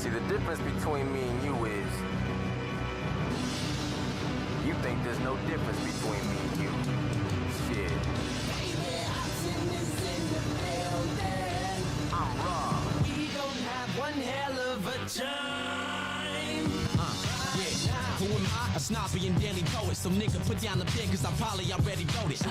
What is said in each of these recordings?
See, the difference between me and you is you think there's no difference between me and you. Shit. I'm wrong. We gon' have one hell of a time. Who am I? A snobby and daily poet. So nigga put down the pen cause I probably already wrote it.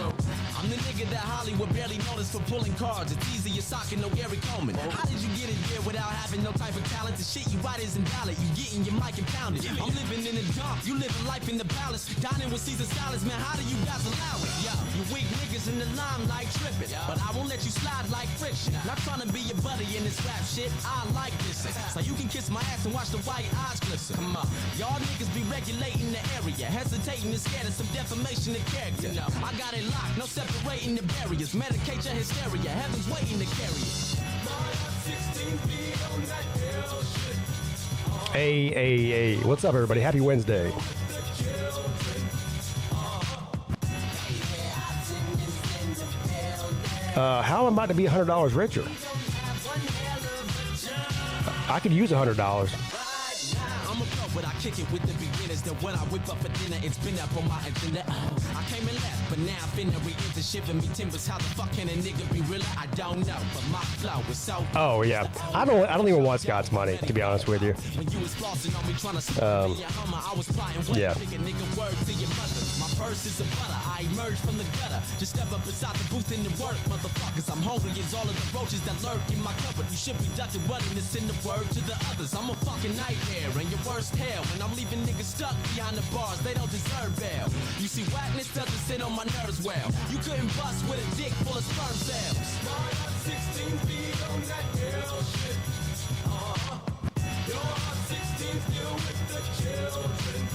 I'm the nigga that Hollywood barely noticed for pulling cards. It's easy as socking, no Gary Coleman. How did you get in here without having no type of talent? The shit you write isn't valid. You getting your mic and pounded. I'm living in the dump. You living life in the palace. Dining with Caesar salads, man. How do you guys allow it? Yo, you weak niggas in the limelight tripping. But I won't let you slide like friction. Not trying to be your buddy in this rap shit. I like this. So you can kiss my ass and watch the white eyes glisten. Come on. Y'all niggas be regulating the area. Hesitating and scared of some defamation of character. I got it locked. No separating the barriers. Medicate your hysteria. Heaven's waiting to carry it. Hey. What's up, everybody? Happy Wednesday. How am I to be $100 richer? I could use $100. But I kick it with the beginners. Then when I whip up for dinner, it's been up on my agenda. I came and left, but now I'm finna re-enter shipping me timbers. How the fuck can a nigga be realer? I don't know, but my flow is so. Oh yeah, I don't even want Scott's money, to be honest with you. When you was flossing on me trying to I was plotting what yeah. Nigga word to your mother. My purse is a butter. I emerged from the gutter. Just step up inside the booth in the work, motherfuckers. I'm hungry as all of the roaches that lurk in my cupboard. You should be ducking running to send the word to the others. I'm a fucking nightmare and your worst hell. When I'm leaving niggas stuck behind the bars, they don't deserve bail. You see, whackness doesn't sit on my nerves well. You couldn't bust with a dick full of sperm cells. 16 feet on that hell shit. You're 16 still with the children.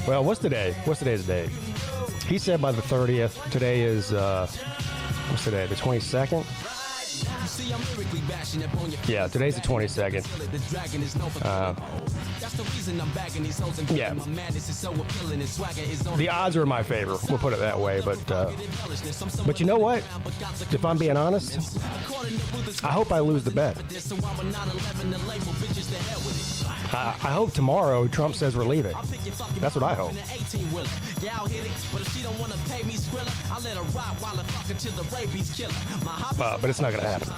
Well, what's today? What's today's date? He said by the 30th. Today is, what's today? The 22nd? Yeah, today's the 22nd. Yeah. The odds are in my favor. We'll put it that way. But you know what? If I'm being honest, I hope I lose the bet. I hope tomorrow Trump says we're leaving. That's what I hope. But it's not going to happen.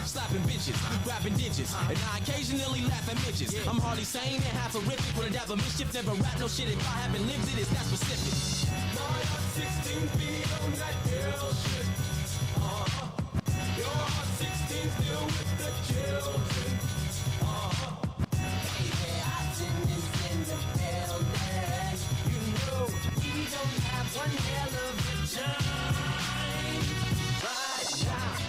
Grabbing digits, and I occasionally laugh at midgets. I'm hardly sane and half horrific. Would have a mischief, never rap no shit if I haven't lived it. It's that specific. 16 feet on that hell shit. You're 16 still with the children. Baby, I is in the building. You know we don't have one hell of a time. Right now,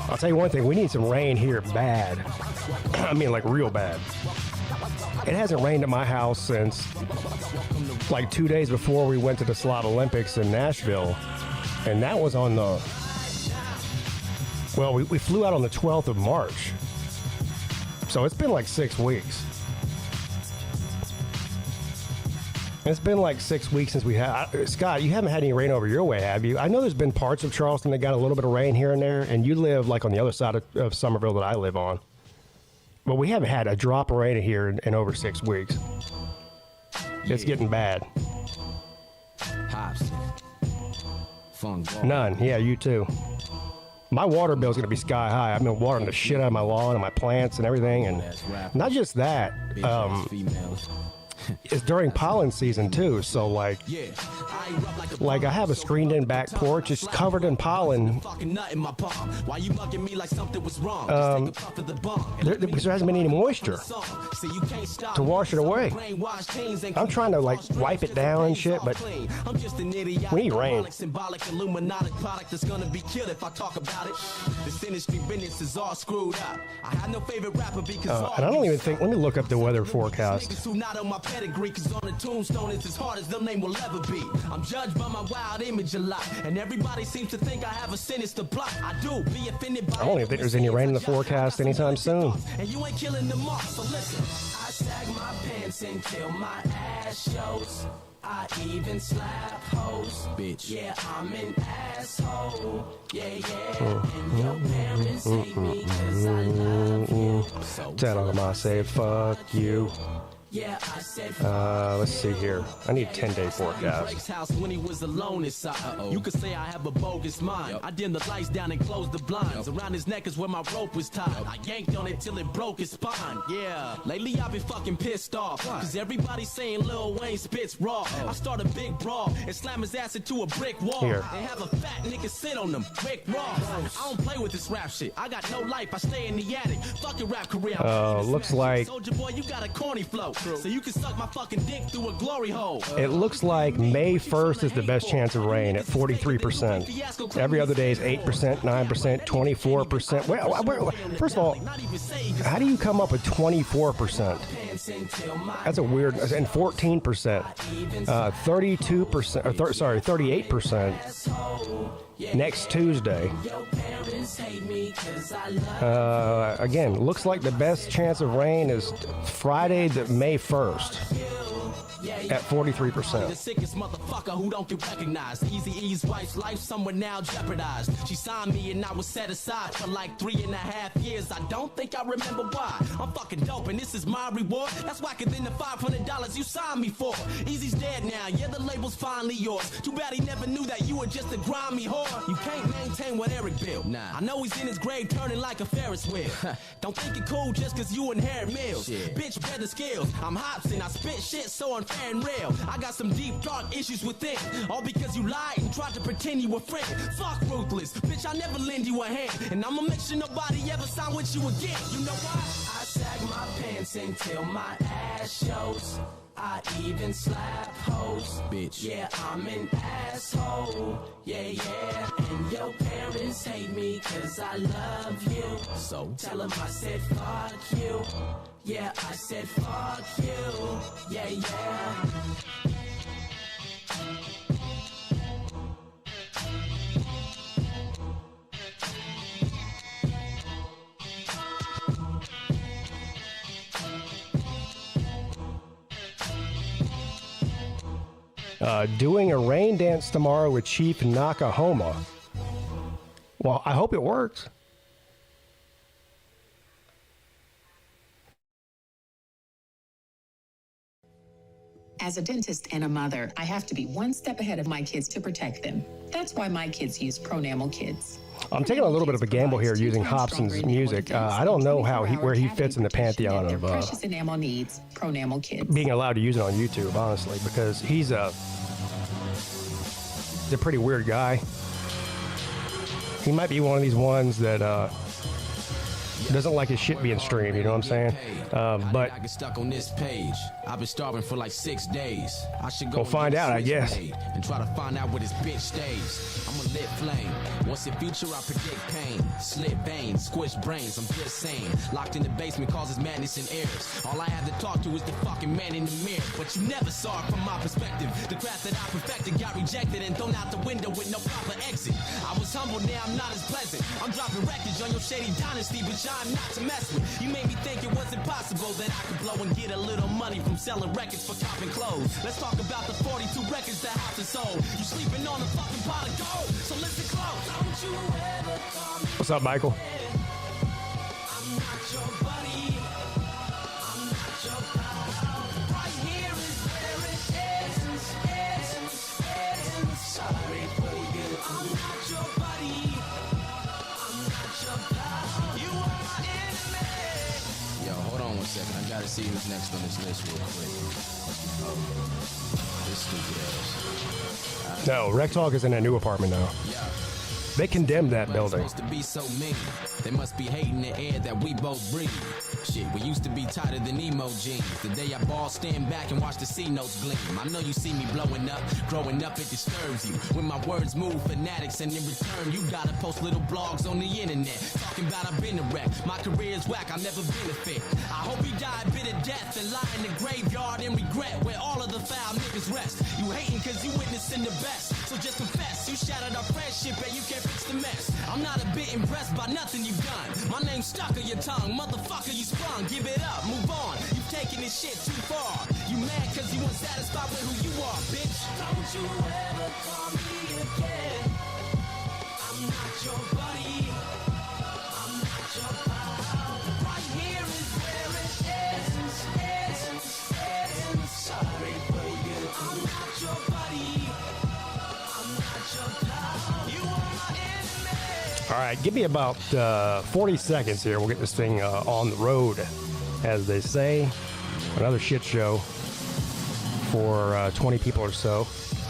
I'll tell you one thing, we need some rain here bad. I mean, like real bad. It hasn't rained at my house since like 2 days before we went to the Slot Olympics in Nashville. And that was on the, well, we flew out on the 12th of March. So it's been like 6 weeks. It's been like 6 weeks since we had... Scott, you haven't had any rain over your way, have you? I know there's been parts of Charleston that got a little bit of rain here and there, and you live like on the other side of Somerville that I live on. But we haven't had a drop of rain here in over 6 weeks. It's getting bad. None. Yeah, you too. My water bill is going to be sky high. I've been watering the shit out of my lawn and my plants and everything, and not just that. It's during pollen season too, so like I have a screened-in back porch. It's covered in pollen. Because there hasn't been any moisture to wash it away. I'm trying to like wipe it down and shit, but we need rain. And I don't even think. Let me look up the weather forecast. Cause on the tombstone it's as hard as the name will ever be. I'm judged by my wild image a lot, and everybody seems to think I have a sinister plot. I do be offended by. I don't even think there's any rain in the forecast anytime soon. And you ain't killing the moth, so listen. I sag my pants until my ass shows. I even slap hoes. Bitch. Yeah, I'm an asshole. Yeah, yeah. And your parents hate me 'cause I love you. So Tell them I say fuck you. yeah, I said Let's see here. I need a 10-day forecast. Drake's house when he was alone inside. You could say I have a bogus mind. I dimmed the lights down and closed the blinds. Around his neck is where my rope was tied. I yanked on it till it broke his spine. Yeah, lately I've been fucking pissed off. Cause everybody's saying Lil Wayne spits raw. I start a big brawl and slam his ass into a brick wall. Here. And have a fat nigga sit on him. Rick Ross. I don't play with this rap shit. I got no life. I stay in the attic. Fuck your rap career. Looks like Soldier boy, you got a corny flow. So you can suck my fucking dick through a glory hole. it looks like May 1st is the best chance of rain at 43%. Every other day is 8%, 9%, 24%. First of all, how do you come up with 24%? That's a weird. And 14%, 32%. 38%. Next Tuesday. Again, looks like the best chance of rain is Friday, May 1st. At 43%. The sickest motherfucker who don't get recognized. Easy E's wife's life somewhere now jeopardized. She signed me and I was set aside for like 3.5 years. I don't think I remember why. I'm fucking dope and this is my reward. That's whacker than the $500 you signed me for. Easy's dead now, yeah, the label's finally yours. Too bad he never knew that you were just a grimy whore. You can't maintain what Eric built. Nah, I know he's in his grave turning like a Ferris wheel. Don't think it cool just cause you inherit meals. Shit. Bitch, better skills. I'm Hobson, I spit shit so unfair and real. I got some deep dark issues within. All because you lied and tried to pretend you were friend. Fuck ruthless, bitch, I never lend you a hand. And I'ma make sure nobody ever sign with you again. You know why? I sag my pants until my ass shows. I even slap hoes. Bitch. Yeah, I'm an asshole. Yeah, yeah. And your parents hate me 'cause I love you. So tell them I said fuck you. Yeah, I said fuck you. Yeah, yeah. Doing a rain dance tomorrow with Chief Nakahoma. Well, I hope it works. As a dentist and a mother, I have to be one step ahead of my kids to protect them. That's why my kids use Pronamel Kids. I'm taking a little bit of a gamble here using Hobson's music. I don't know where he fits in the pantheon of precious enamel needs. Pronamel Kids. being allowed to use it on YouTube, honestly, because he's a pretty weird guy. He might be one of these ones that doesn't like his shit being streamed, you know what I'm saying? But I get stuck on this page. I've been starving for like 6 days. I should go we'll find out, I guess. And try to find out where this bitch stays. I'm a lit flame. Once in future, I predict pain. Slit veins, squished brains, I'm just saying. Locked in the basement causes madness and errors. All I have to talk to is the fucking man in the mirror. But you never saw it from my perspective. The craft that I perfected got rejected and thrown out the window with no proper exit. I was humble, now I'm not as pleasant. I'm dropping records on your shady dynasty, but I'm not to mess with. You made me think it was impossible that I could blow and get a little money from selling records for copping clothes. Let's talk about the 42 records that House has sold. You sleeping on a fucking pot of gold, so listen close. Don't you ever call me. what's up, Michael? I'm not your buddy. I'm not your pal. Right here is where it ends. Sorry for you. I'm not your buddy. I'm not your pal. You are my enemy. Yo, hold on 1 second. I gotta see who's next on this list real quick. This stupid ass. No, Rec Talk is in a new apartment now. Yeah. They condemned that building. Supposed to be so mean. They must be hating the air that we both breathe. Shit, we used to be tighter than emo jeans. The day I ball, stand back and watch the C notes gleam. I know you see me blowing up, growing up, it disturbs you. When my words move fanatics, and in return, you gotta post little blogs on the internet. Talking about I've been a wreck. My career's whack, I'll never benefit. I hope he died bitter death and lie in the graveyard in regret where all of the foul niggas rest. You hating cause you witnessing the best. So just confess, you shattered our friendship and you can't fix the mess. I'm not a bit impressed by nothing you've done. My name's stuck on your tongue, motherfucker, you sprung. Give it up, move on. You've taken this shit too far. You mad cause you want satisfied with who you are, bitch. Don't you ever call me again. I'm not your buddy. I'm not your pal. Right here is where it ends. Sorry, baby. I'm not your buddy. I'm not your pal. You are my enemy. All right, give me about 40 seconds here. We'll get this thing on the road, as they say. Another shit show for 20 people or so.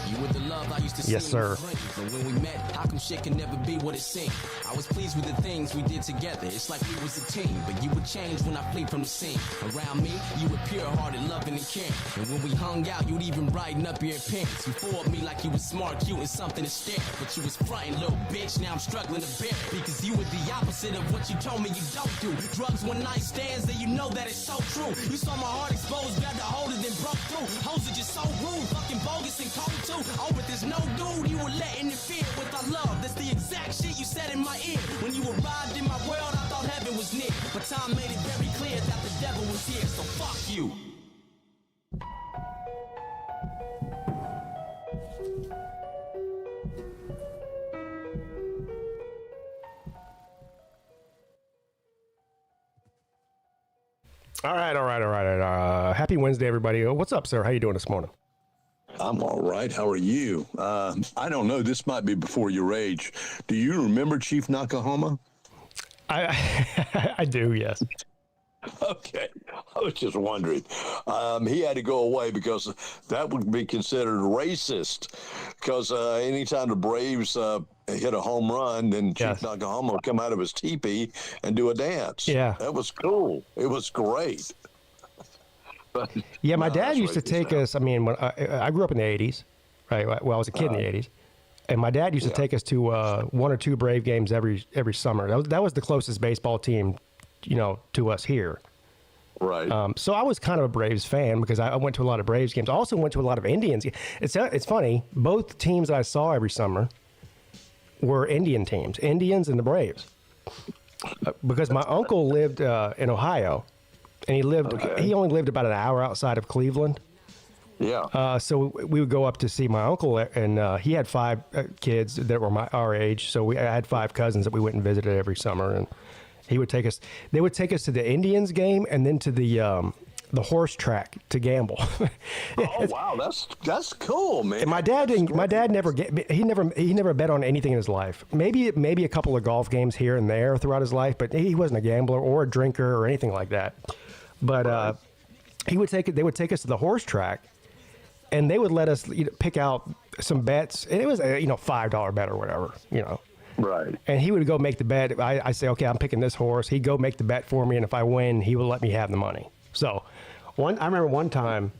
You were the love I used to Yes, see sir. in my dreams. But when we met, how come shit can never be what it seemed? I was pleased with the things we did together. It's like we was a team, but you would change when I flee from the scene. Around me, you were pure-hearted, loving and caring. And when we hung out, you'd even brighten up your appearance. You fooled me like you was smart, cute, and something to stare. But you was frontin', little bitch. Now I'm struggling to bear it. Because you were the opposite of what you told me you don't do. Drugs, one night stands, and you know that it's so true. You saw my heart exposed, grabbed a hold of it, broke through. Hoes are just so rude, fucking bogus and cold too. Oh, but there's no dude you were letting interfere with our love. That's the exact shit you said in my ear. When you arrived in my world, I thought heaven was near. But time made it very clear that the devil was here, so fuck you. All right. Happy Wednesday, everybody. What's up, sir? How you doing this morning? I'm all right. How are you? I don't know. This might be before your age. Do you remember Chief Nakahama? I do, yes. Okay. I was just wondering. He had to go away because that would be considered racist. Because anytime the Braves hit a home run, then Chief Nakahama would come out of his teepee and do a dance. Yeah. That was cool. It was great. But, Yeah, my no, dad that's used to racist take now. us. I mean, when I grew up in the 80s, right? Well, I was a kid in the 80s. And my dad used to take us to one or two Brave games every summer. That was the closest baseball team, to us here. Right. So I was kind of a Braves fan because I went to a lot of Braves games. I also went to a lot of Indians. It's funny. Both teams that I saw every summer were Indian teams, Indians and the Braves. Because my uncle lived in Ohio, and he only lived about an hour outside of Cleveland. Yeah. So we would go up to see my uncle, and he had 5 kids that were our age. So I had 5 cousins that we went and visited every summer, and he would take us. They would take us to the Indians game and then to the horse track to gamble. Oh wow, that's cool, man. And my dad didn't. My dad he never bet on anything in his life. Maybe a couple of golf games here and there throughout his life, but he wasn't a gambler or a drinker or anything like that. But they would take us to the horse track, and they would let us pick out some bets, and it was a $5 bet or whatever, Right. And he would go make the bet. I say, okay, I'm picking this horse. He'd go make the bet for me, and if I win, he would let me have the money. So, I remember one time,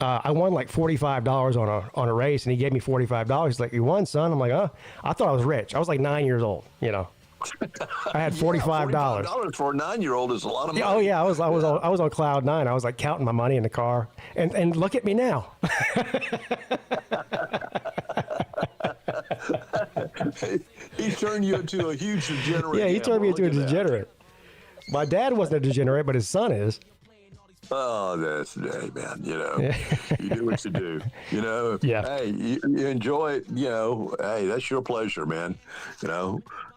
I won like $45 on a race, and he gave me $45. He's like, "You won, son." I'm like, I thought I was rich. I was like 9 years old, I had $45. $45 for a 9-year-old is a lot of money. Oh yeah, I was on cloud 9. I was like counting my money in the car, and look at me now. He turned you into a huge degenerate. Yeah, he turned me into a degenerate. My dad wasn't a degenerate, but his son is. Oh, that's hey, man. You do what you do. Yeah. Hey, you enjoy it. Hey, that's your pleasure, man.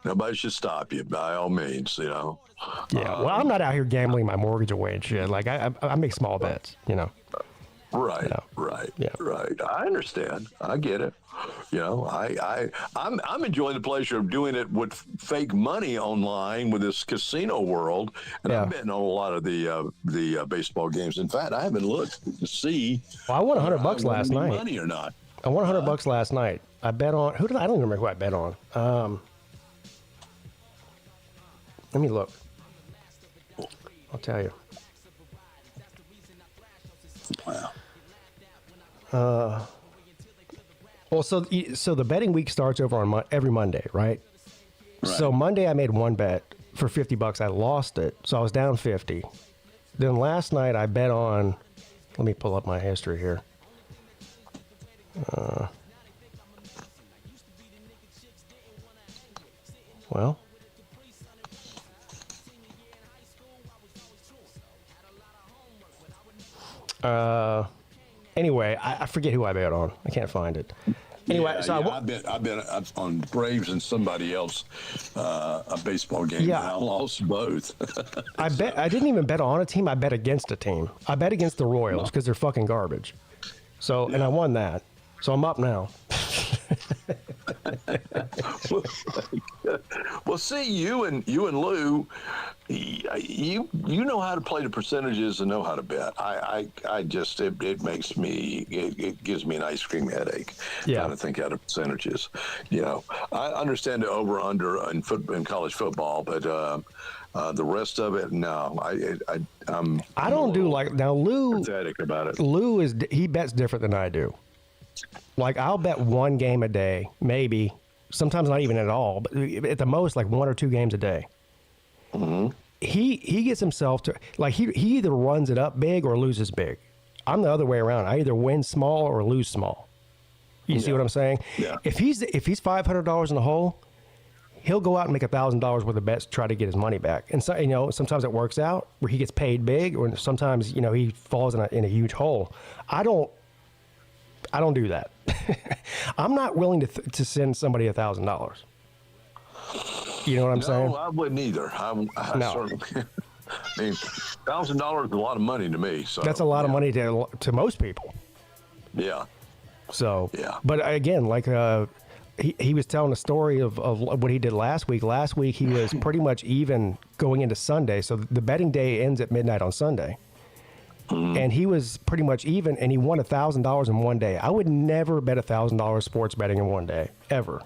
Nobody should stop you by all means. Yeah. Well, I'm not out here gambling my mortgage away and shit. Like I make small bets. Right, Yeah. right, Yeah. right. I understand. I get it. I'm enjoying the pleasure of doing it with fake money online with this casino world, and Yeah. I'm betting on a lot of the baseball games. In fact, I haven't looked to see. Well, I won $100 whether I last won any night. money or not. I won $100 last night. I bet on I don't even remember who I bet on. Let me look. I'll tell you. Wow. Well, so the betting week starts over on every Monday, right? So Monday I made one bet for $50. I lost it, so I was down 50. Then last night I bet on. Let me pull up my history here. Well. Anyway, I forget who I bet on. I can't find it. Anyway, Yeah, so I've been on Braves and somebody else a baseball game. Yeah. And I lost both. I didn't even bet on a team. I bet against a team. I bet against the Royals because they're fucking garbage. So, and I won that. So I'm up now. Well, see, you and Lou, you know how to play the percentages and know how to bet. I just it makes me it gives me an ice cream headache trying to think out of percentages. You know, I understand the over under in college football, but the rest of it, no. I don't do like now. Lou pathetic about it. Lou he bets different than I do. Like I'll bet one game a day, maybe. Sometimes not even at all, but at the most like 1 or 2 games a day. Mm-hmm. He gets himself to like he either runs it up big or loses big. I'm the other way around. I either win small or lose small. You see what I'm saying? Yeah. If he's $500 in the hole, he'll go out and make $1,000 worth of bets to try to get his money back. And so sometimes it works out where he gets paid big, or sometimes he falls in a huge hole. I don't do that. I'm not willing to send somebody $1,000. You know what I'm saying? No, I wouldn't either. I No. certainly. I mean, $1,000 is a lot of money to me. So That's a lot of money to most people. Yeah. So, Yeah. But again, like he was telling a story of what he did last week. Last week he was pretty much even going into Sunday. So the betting day ends at midnight on Sunday. And he was pretty much even, and he won $1,000 in one day. I would never bet $1,000 sports betting in one day, ever.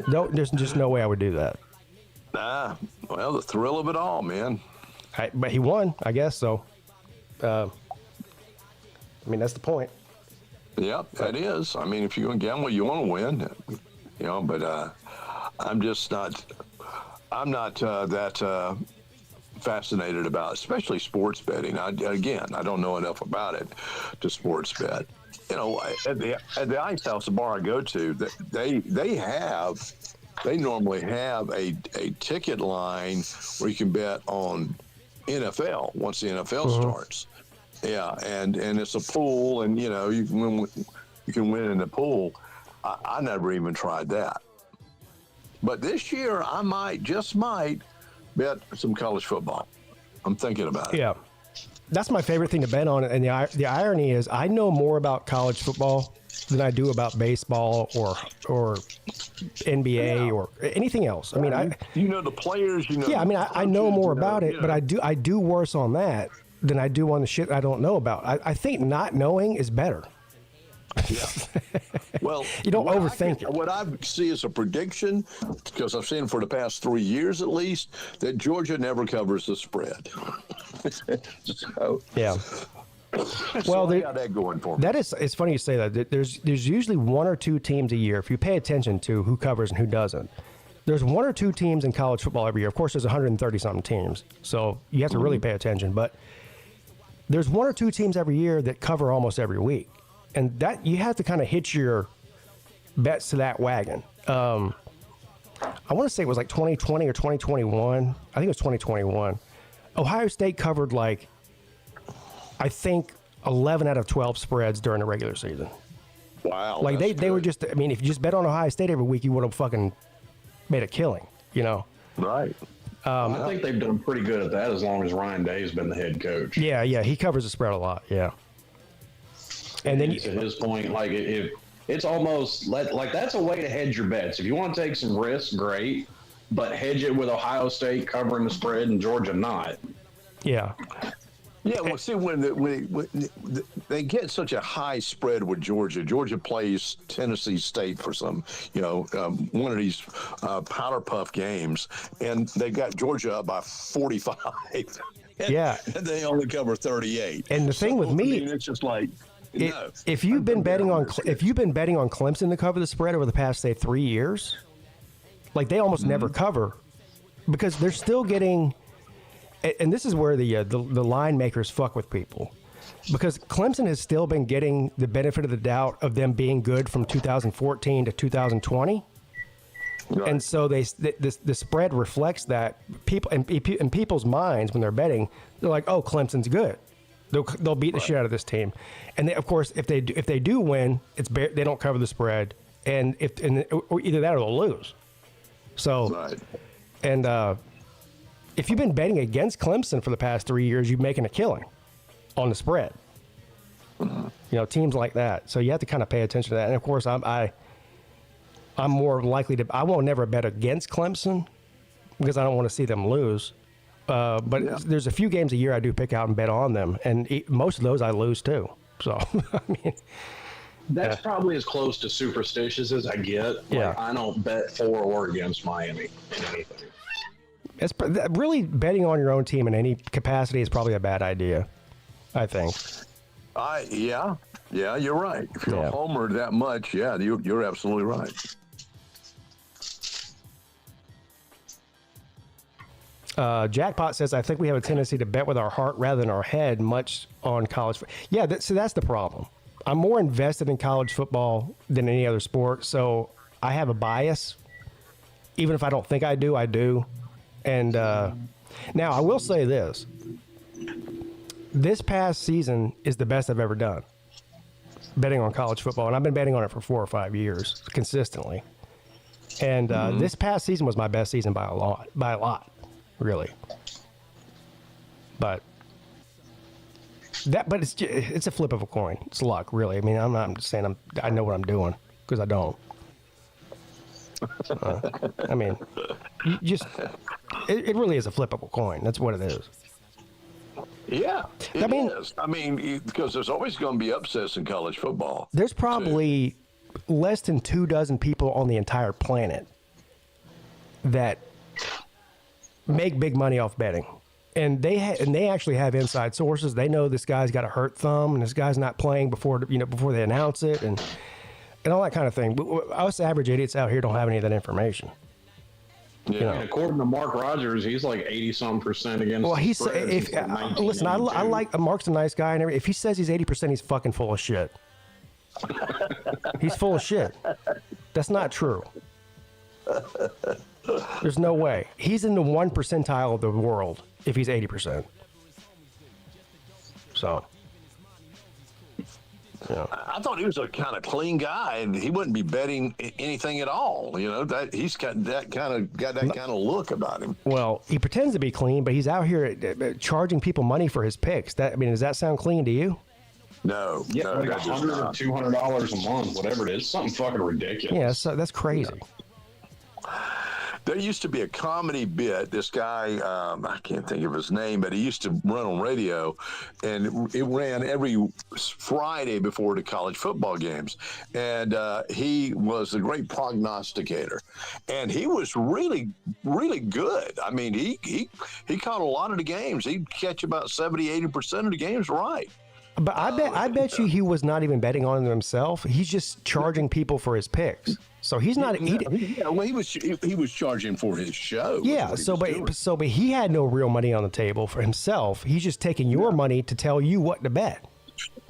No, there's just no way I would do that. Nah, well, the thrill of it all, man. But he won, I guess. So, I mean, that's the point. Yep, that is. I mean, if you're going to gamble, you want to win. But I'm just not. I'm not that fascinated about, especially sports betting. I don't know enough about it to sports bet. At the Ice House, the bar I go to, they normally have a ticket line where you can bet on NFL once the NFL starts. Yeah, and it's a pool, and you can win in the pool. I never even tried that. But this year I might bet some college football. I'm thinking about it. Yeah. That's my favorite thing to bet on. And the irony is I know more about college football than I do about baseball or NBA or anything else. I mean, the players, Yeah, I mean, I know more about it, but I do worse on that than I do on the shit I don't know about. I think not knowing is better. Yeah. Well, you don't overthink it. What I see is a prediction, because I've seen for the past 3 years at least, that Georgia never covers the spread. Yeah. Well, I got that going for me. It's funny you say that. There's usually 1 or 2 teams a year, if you pay attention to who covers and who doesn't. There's 1 or 2 teams in college football every year. Of course, there's 130-something teams, so you have to really pay attention. But there's 1 or 2 teams every year that cover almost every week. And that you have to kind of hitch your bets to that wagon. I want to say it was like 2020 or 2021. I think it was 2021. Ohio State covered I think 11 out of 12 spreads during the regular season. Wow. Like they were just, I mean, if you just bet on Ohio State every week, you would have fucking made a killing, Right. I think they've done pretty good at that as long as Ryan Day's been the head coach. Yeah, he covers the spread a lot, yeah. And then to his point, if it's almost like that's a way to hedge your bets. If you want to take some risks, great, but hedge it with Ohio State covering the spread and Georgia not. Yeah. Yeah, well, see, when they get such a high spread with Georgia plays Tennessee State for some, one of these powder puff games, and they got Georgia up by 45. Yeah. And they only cover 38. And the thing with me, it's just like, no. If you've been betting on Clemson to cover the spread over the past, say, 3 years, they almost never cover because they're still getting. And this is where the line makers fuck with people, because Clemson has still been getting the benefit of the doubt of them being good from 2014 to 2020, right. And so the spread reflects that. People in people's minds when they're betting, they're like, "Oh, Clemson's good," They'll beat the shit out of this team, and they, of course, if they do win, they don't cover the spread, or either that or they'll lose. So, Right. and if you've been betting against Clemson for the past 3 years, you're making a killing on the spread. You know, teams like that. So you have to kind of pay attention to that. And of course, I'm more likely to. I won't never bet against Clemson because I don't want to see them lose. But there's a few games a year I do pick out and bet on them, and most of those I lose too. So I mean, That's probably as close to superstitious as I get. Yeah. I don't bet for or against Miami in anything. it's really betting on your own team in any capacity is probably a bad idea, I think. Yeah, you're right. If you're Yeah. a homer that much, you're absolutely right. Jackpot says, I think we have a tendency to bet with our heart rather than our head, much on college. Yeah, so that's the problem. I'm more invested in college football than any other sport, so I have a bias. Even if I don't think I do, I do. And now I will say this. This past season is the best I've ever done betting on college football, and I've been betting on it for 4 or 5 years consistently. And this past season was my best season by a lot, really. But it's a flip of a coin. It's luck, really. I mean, I'm just saying I know what I'm doing because I don't. I mean, it really is a flip of a coin. That's what it is. Yeah, I mean- is. I mean, because there's always going to be upsets in college football. There's probably less than 24 people on the entire planet that make big money off betting. And they actually have inside sources. They know this guy's got a hurt thumb and this guy's not playing before they announce it and all that kind of thing. But us average idiots out here don't have any of that information. Yeah. And according to Mark Rogers, he's like 80-some% against. Well, the he's spread. if He's like listen, I 19-82. like Mark's a nice guy and everything. If he says he's 80%, he's fucking full of shit. He's full of shit. That's not true. There's no way. He's in the 1 percentile of the world if he's 80%. So, yeah. I thought he was a kind of clean guy, and he wouldn't be betting anything at all. You know, that he's got that kind of look about him. Well, he pretends to be clean, but he's out here charging people money for his picks. Does that sound clean to you? No, Yeah, no, like that does $100 not. or $200 a month, whatever it is, something fucking ridiculous. Yeah, so that's crazy. There used to be a comedy bit. This guy, I can't think of his name, but he used to run on radio, and it ran every Friday before the college football games. And he was a great prognosticator, and he was really, really good. I mean, he caught a lot of the games. He'd catch about 70-80% of the games right. But I bet you he was not even betting on them himself. He's just charging people for his picks. So he's not. Well, he was charging for his show. Yeah. But he had no real money on the table for himself. He's just taking your money to tell you what to bet.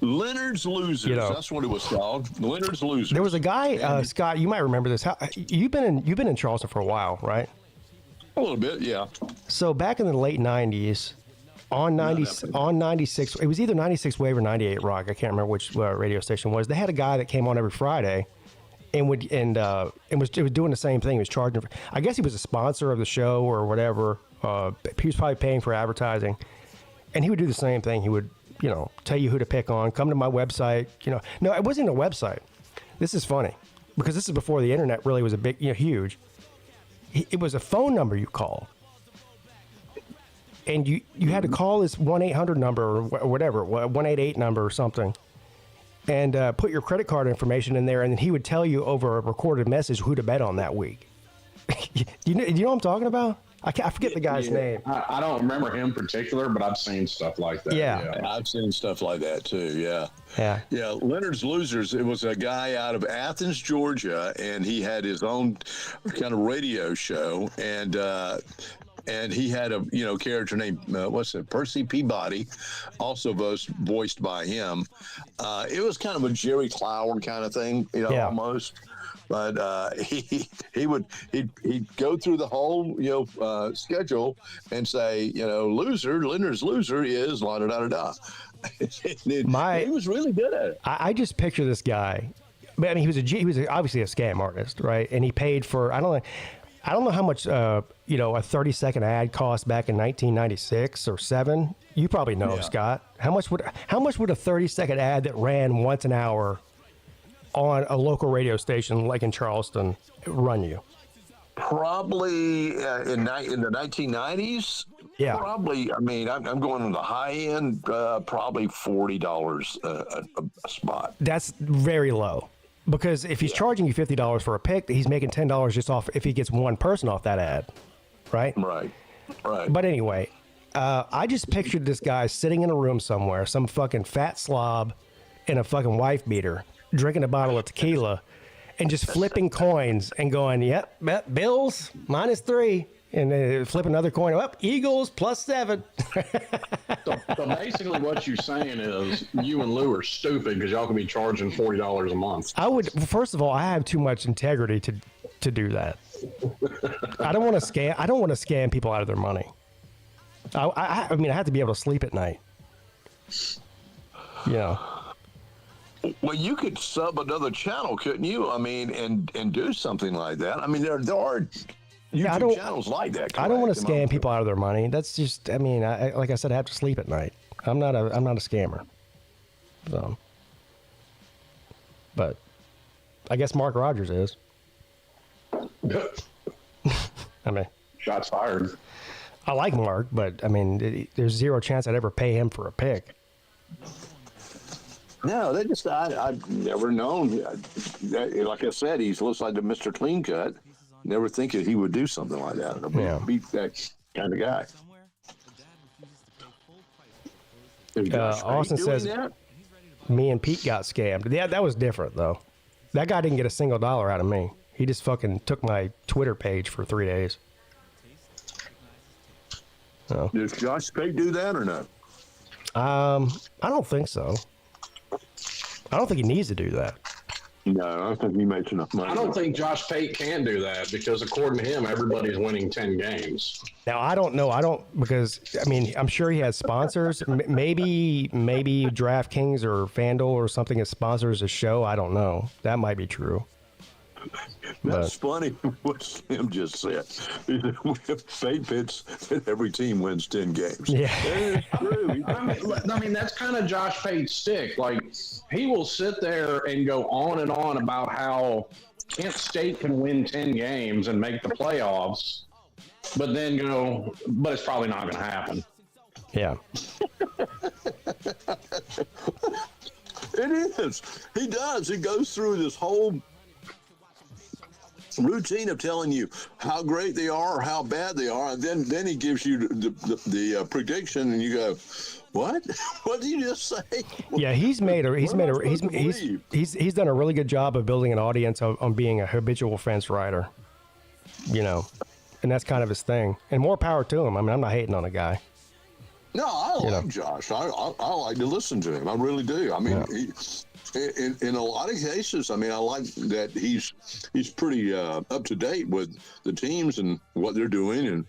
Leonard's Losers. That's what it was called. Leonard's Losers. There was a guy, Scott. You might remember this. You've been in Charleston for a while, right? A little bit, yeah. So back in the late '90s, on 96, it was either 96 Wave or 98 Rock. I can't remember which radio station it was. They had a guy that came on every Friday. And was doing the same thing. He was charging. I guess he was a sponsor of the show or whatever. He was probably paying for advertising, and he would do the same thing. He would, tell you who to pick on. Come to my website. No, it wasn't a website. This is funny because this is before the internet really was a big, huge. It was a phone number you called, and you had to call this 1-800 number or whatever, 188 number or something. And put your credit card information in there, and then he would tell you over a recorded message who to bet on that week. you know what I'm talking about? I forget the guy's name. I don't remember him in particular, but I've seen stuff like that. Yeah. I've seen stuff like that too. Yeah. Yeah. Leonard's Losers. It was a guy out of Athens, Georgia, and he had his own kind of radio show. And and he had a character named Percy Peabody, also voiced by him. It was kind of a Jerry Clower kind of thing, almost. But he'd go through the whole schedule and say, Leonard's loser is la da da da. He was really good at it. I just picture this guy. I mean, he was obviously a scam artist, right? And he paid for I don't know how much a 30-second ad cost back in 1996 or 7. You probably know, Scott. How much would a 30-second ad that ran once an hour on a local radio station like in Charleston run you? Probably in the 1990s. Yeah. Probably. I mean, I'm going on the high end. Probably $40 a spot. That's very low, because if he's charging you $50 for a pick, he's making $10 just off if he gets one person off that ad, right? Right. But anyway, I just pictured this guy sitting in a room somewhere, some fucking fat slob in a fucking wife beater, drinking a bottle of tequila, and just flipping coins and going, yep, Bills -3. And then flip another coin up, Eagles +7. So basically what you're saying is you and Lou are stupid because y'all can be charging $40 a month. First of all, I have too much integrity to do that. I don't want to scam people out of their money. I mean, I have to be able to sleep at night. Well, you could sub another channel, couldn't you? I mean, and do something like that. I mean, there are YouTube channels like that. Correct? I don't want to scam people out of their money. That's just, I mean, like I said, I have to sleep at night. I'm not a scammer. So, but I guess Mark Rogers is. I mean, shots fired. I like Mark, but I mean, there's zero chance I'd ever pay him for a pick. No, I've never known. Like I said, he looks like the Mr. Clean Cut. Never think that he would do something like that. Beat that kind of guy. Austin says, me and Pete got scammed. Yeah, that was different, though. That guy didn't get a single dollar out of me. He just fucking took my Twitter page for 3 days. So. Does Josh Pate do that or not? I don't think so. I don't think he needs to do that. No, I don't think he makes enough money. I don't think Josh Pate can do that because according to him, everybody's winning 10 games. Now, I don't know. Because, I mean, I'm sure he has sponsors. Maybe DraftKings or FanDuel or something that sponsors a show. I don't know. That might be true. That's funny what Slim just said. Fate pits and every team wins 10 games. Yeah. It's true. I mean, that's kind of Josh Pate's stick. Like, he will sit there and go on and on about how Kent State can win 10 games and make the playoffs, but then go, but it's probably not going to happen. Yeah. It is. He does. He goes through this whole routine of telling you how great they are or how bad they are, and then he gives you the prediction, and you go, "What? What did you just say?" Yeah, he's done a really good job of building an audience on being a habitual fence rider, and that's kind of his thing. And more power to him. I mean, I'm not hating on a guy. No, I like Josh. I like to listen to him. I really do. I mean, in a lot of cases, I mean, I like that he's pretty up to date with the teams and what they're doing, and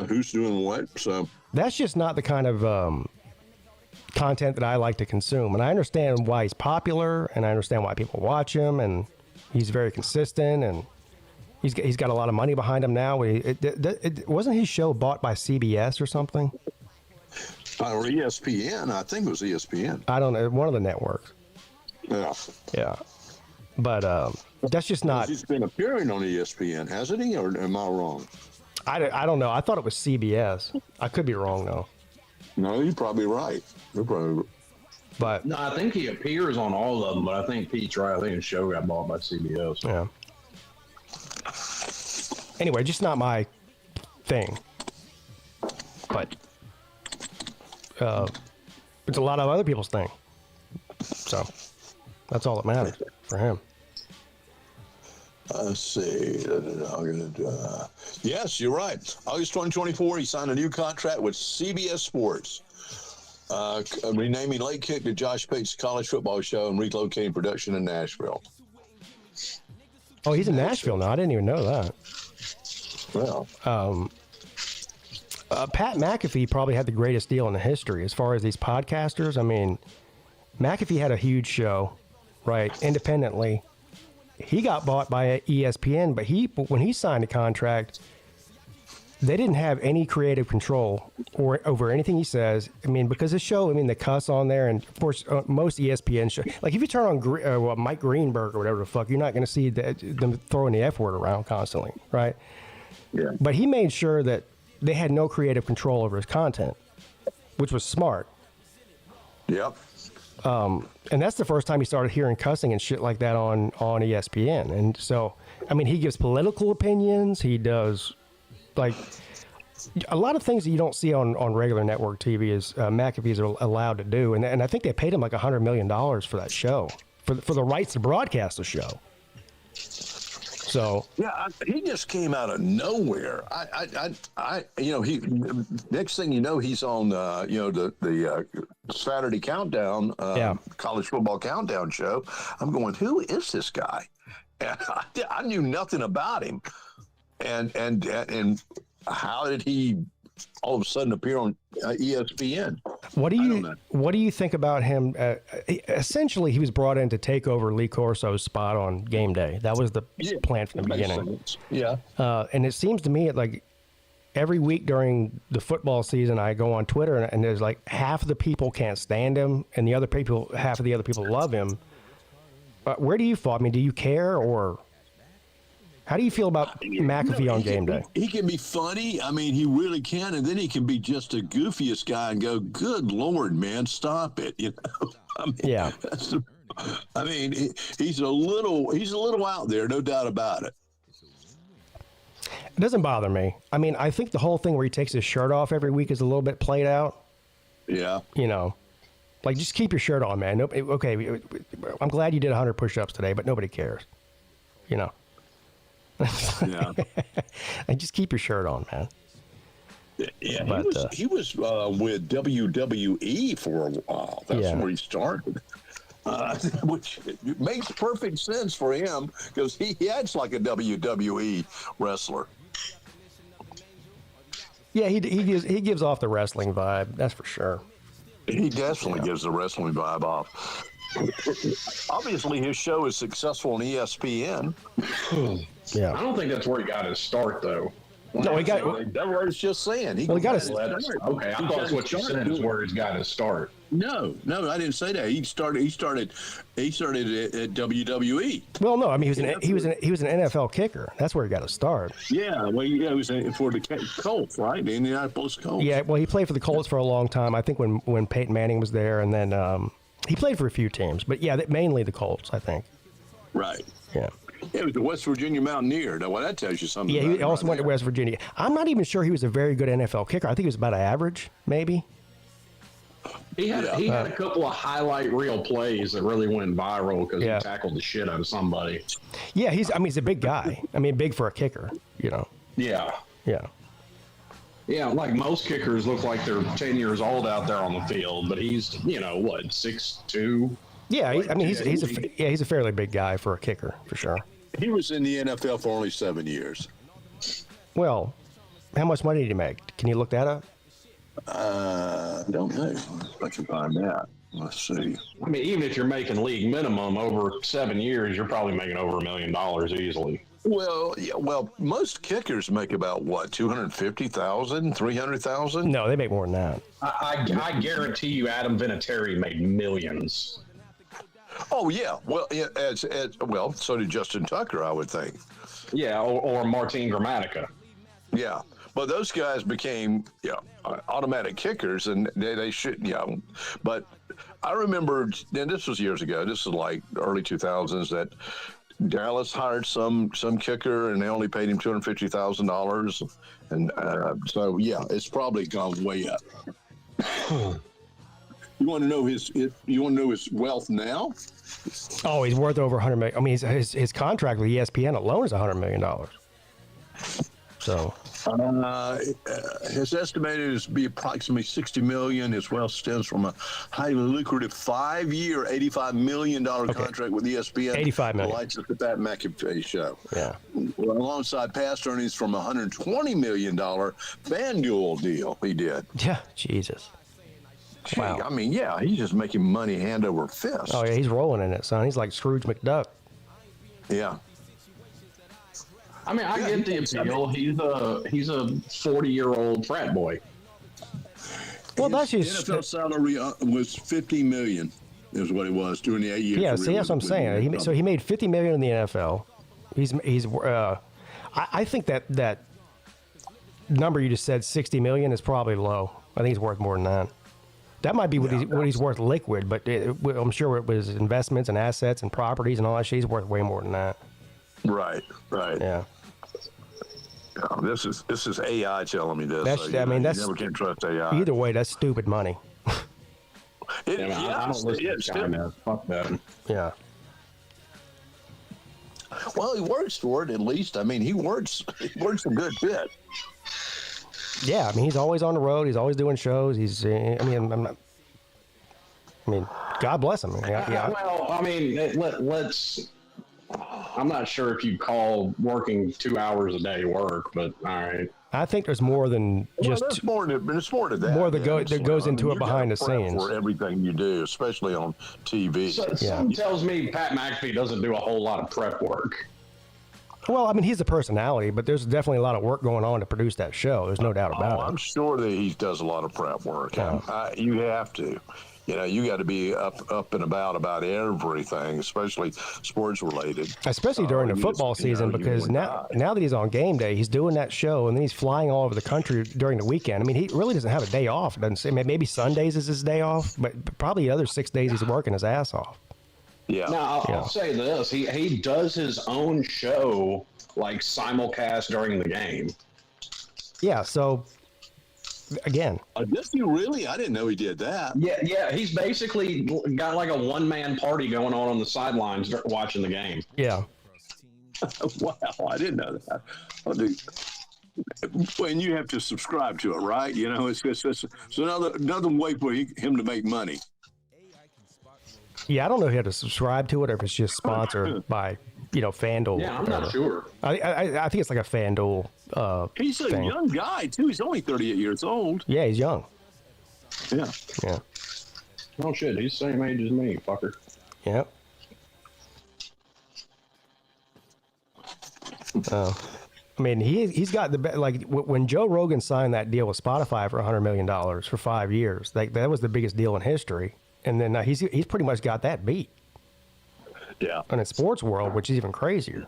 who's doing what. So that's just not the kind of content that I like to consume. And I understand why he's popular, and I understand why people watch him, and he's very consistent, and he's got a lot of money behind him now. Wasn't his show bought by CBS or something? Or ESPN. I think it was ESPN. I don't know. One of the networks. Yeah. But that's just not. He's been appearing on ESPN, hasn't he? Or am I wrong? I don't know. I thought it was CBS. I could be wrong, though. No, you're probably right. But no, I think he appears on all of them. But I think Pete's right. I think his show got bought by CBS. Yeah. Anyway, just not my thing. But it's a lot of other people's thing. So that's all that matters for him. Let's see. Yes, you're right. August 2024, he signed a new contract with CBS Sports, renaming Late Kick to Josh Pate's college football show and relocating production in Nashville. Oh, he's in Nashville now. I didn't even know that. Well, Pat McAfee probably had the greatest deal in the history as far as these podcasters. I mean, McAfee had a huge show, right, independently. He got bought by ESPN, but when he signed a contract, they didn't have any creative control over anything he says. I mean, because the show, I mean, the cuss on there, and of course, most ESPN shows, like if you turn on Mike Greenberg or whatever the fuck, you're not going to see them throwing the F word around constantly, right? yeah. But he made sure that they had no creative control over his content, which was smart. Yep. And that's the first time he started hearing cussing and shit like that on ESPN. And so, I mean, he gives political opinions. He does, like, a lot of things that you don't see on regular network TV is McAfee's are allowed to do. And I think they paid him like $100 million for that show, for the rights to broadcast the show. So Yeah, he just came out of nowhere. He next thing you know, he's on the Saturday Countdown, college football countdown show. I'm going, who is this guy? And I knew nothing about him, and how did he all of a sudden appear on ESPN? What do you think about him? Essentially, he was brought in to take over Lee Corso's spot on Game Day. That was the plan from the beginning. Yeah. And it seems to me like every week during the football season, I go on Twitter and there's like half of the people can't stand him, and half of the other people love him. Where do you fall? I mean, do you care, or how do you feel about McAfee on Game Day? He can be funny. I mean, he really can. And then he can be just the goofiest guy and go, good Lord, man, stop it. You know? I mean, Yeah. He's a little out there, no doubt about it. It doesn't bother me. I mean, I think the whole thing where he takes his shirt off every week is a little bit played out. Yeah. You know, like, just keep your shirt on, man. Okay, I'm glad you did 100 push-ups today, but nobody cares. You know. Yeah. And just keep your shirt on, man. Yeah, But, he was with WWE for a while. That's where he started. Which makes perfect sense for him because he acts like a WWE wrestler. Yeah, he gives off the wrestling vibe, that's for sure. He definitely gives the wrestling vibe off. Obviously, his show is successful on ESPN. Yeah. I don't think that's where he got his start, thow. No, he got. That's what I was just saying. Well, he got his. Okay, I thought what you said is where he's got his start. No, I didn't say that. He started at WWE. Well, no, I mean he was an NFL kicker. That's where he got his start. Yeah, well, he was for the Colts, right? The Indianapolis Colts. Yeah, well, he played for the Colts for a long time. I think when Peyton Manning was there, and then he played for a few teams, but yeah, mainly the Colts, I think. Right. Yeah. It was the West Virginia Mountaineer. Now, well, that tells you something. Yeah, about he also went to West Virginia. I'm not even sure he was a very good NFL kicker. I think he was about average, maybe. He had a couple of highlight reel plays that really went viral because he tackled the shit out of somebody. Yeah, he's a big guy. I mean, big for a kicker, you know. Yeah. Yeah. Yeah, like most kickers look like they're 10 years old out there on the field, but he's, 6'2". Yeah, he's a fairly big guy for a kicker, for sure. He was in the NFL for only 7 years. Well, how much money did he make? Can you look that up? Don't know. I can find that. Let's see. I mean, even if you're making league minimum over 7 years, you're probably making over $1 million easily. Well, yeah, most kickers make about what, 250,000, 300,000? No, they make more than that. I guarantee you, Adam Vinatieri made millions. Oh yeah, well, so did Justin Tucker, I would think. Yeah, or Martin Gramatica. Yeah, but those guys became automatic kickers, and they should But I remember, and this was years ago. This is like early 2000s that Dallas hired some kicker, and they only paid him $250,000, and so it's probably gone way up. You want to know his wealth now? Oh, he's worth over $100 million. I mean, his contract with ESPN alone is $100 million. So his estimated is to be approximately $60 million. His wealth stems from a highly lucrative 5-year, $85 million contract with ESPN. $85 million. The lights at the Pat McAfee show. Yeah. Alongside past earnings from a $120 million FanDuel deal he did. Yeah, Jesus. Gee, Wow. I mean, yeah, he's just making money hand over fist. Oh, yeah, he's rolling in it, son. He's like Scrooge McDuck. Yeah. I mean, I get the appeal. He's a 40-year-old frat boy. Well, His that's just... NFL salary was $50 million, is what it was during the 8 years. Yeah, see, that's what I'm saying. So he made $50 million in the NFL. I think that number you just said, $60 million, is probably low. I think he's worth more than that. That might be what he's worth liquid, but I'm sure it was investments and assets and properties and all that shit. He's worth way more than that. Right. Yeah. This is AI telling me this. That's, so, I mean, you that's never can trust AI. either way. That's stupid money. I don't listen to China. Fuck that. Yeah. Well, he works for it at least. I mean, he works a good bit. Yeah, I mean, he's always on the road. He's always doing shows. God bless him. Yeah. Well, I mean, let's. I'm not sure if you call working 2 hours a day work, but all right. I think there's more than just it's more to that. more that goes into it behind the scenes for everything you do, especially on TV. Something tells me Pat McAfee doesn't do a whole lot of prep work. Well, I mean, he's a personality, but there's definitely a lot of work going on to produce that show. There's no doubt about it. I'm sure that he does a lot of prep work. Yeah. You have to. You got to be up and about everything, especially sports related. Especially during the football season, because now that he's on game day, he's doing that show, and then he's flying all over the country during the weekend. I mean, he really doesn't have a day off. It doesn't say. Maybe Sundays is his day off, but probably the other 6 days he's working his ass off. Yeah. Now, I'll say this. He does his own show, like, simulcast during the game. Yeah, so... Again, does he really? I didn't know he did that. Yeah. He's basically got like a one-man party going on the sidelines watching the game. Yeah. Wow, I didn't know that. And you have to subscribe to it, right? It's another way for him to make money. Yeah, I don't know if you have to subscribe to it or if it's just sponsored by, FanDuel. Yeah, I'm not sure. I think it's like a FanDuel He's a thing. young guy, too. He's only 38 years old. Yeah, he's young. Yeah. Yeah. Oh, shit. He's the same age as me, fucker. Yep. I mean, he's got the like when Joe Rogan signed that deal with Spotify for $100 million for 5 years. That was the biggest deal in history, and then he's pretty much got that beat. Yeah. In the sports world, which is even crazier.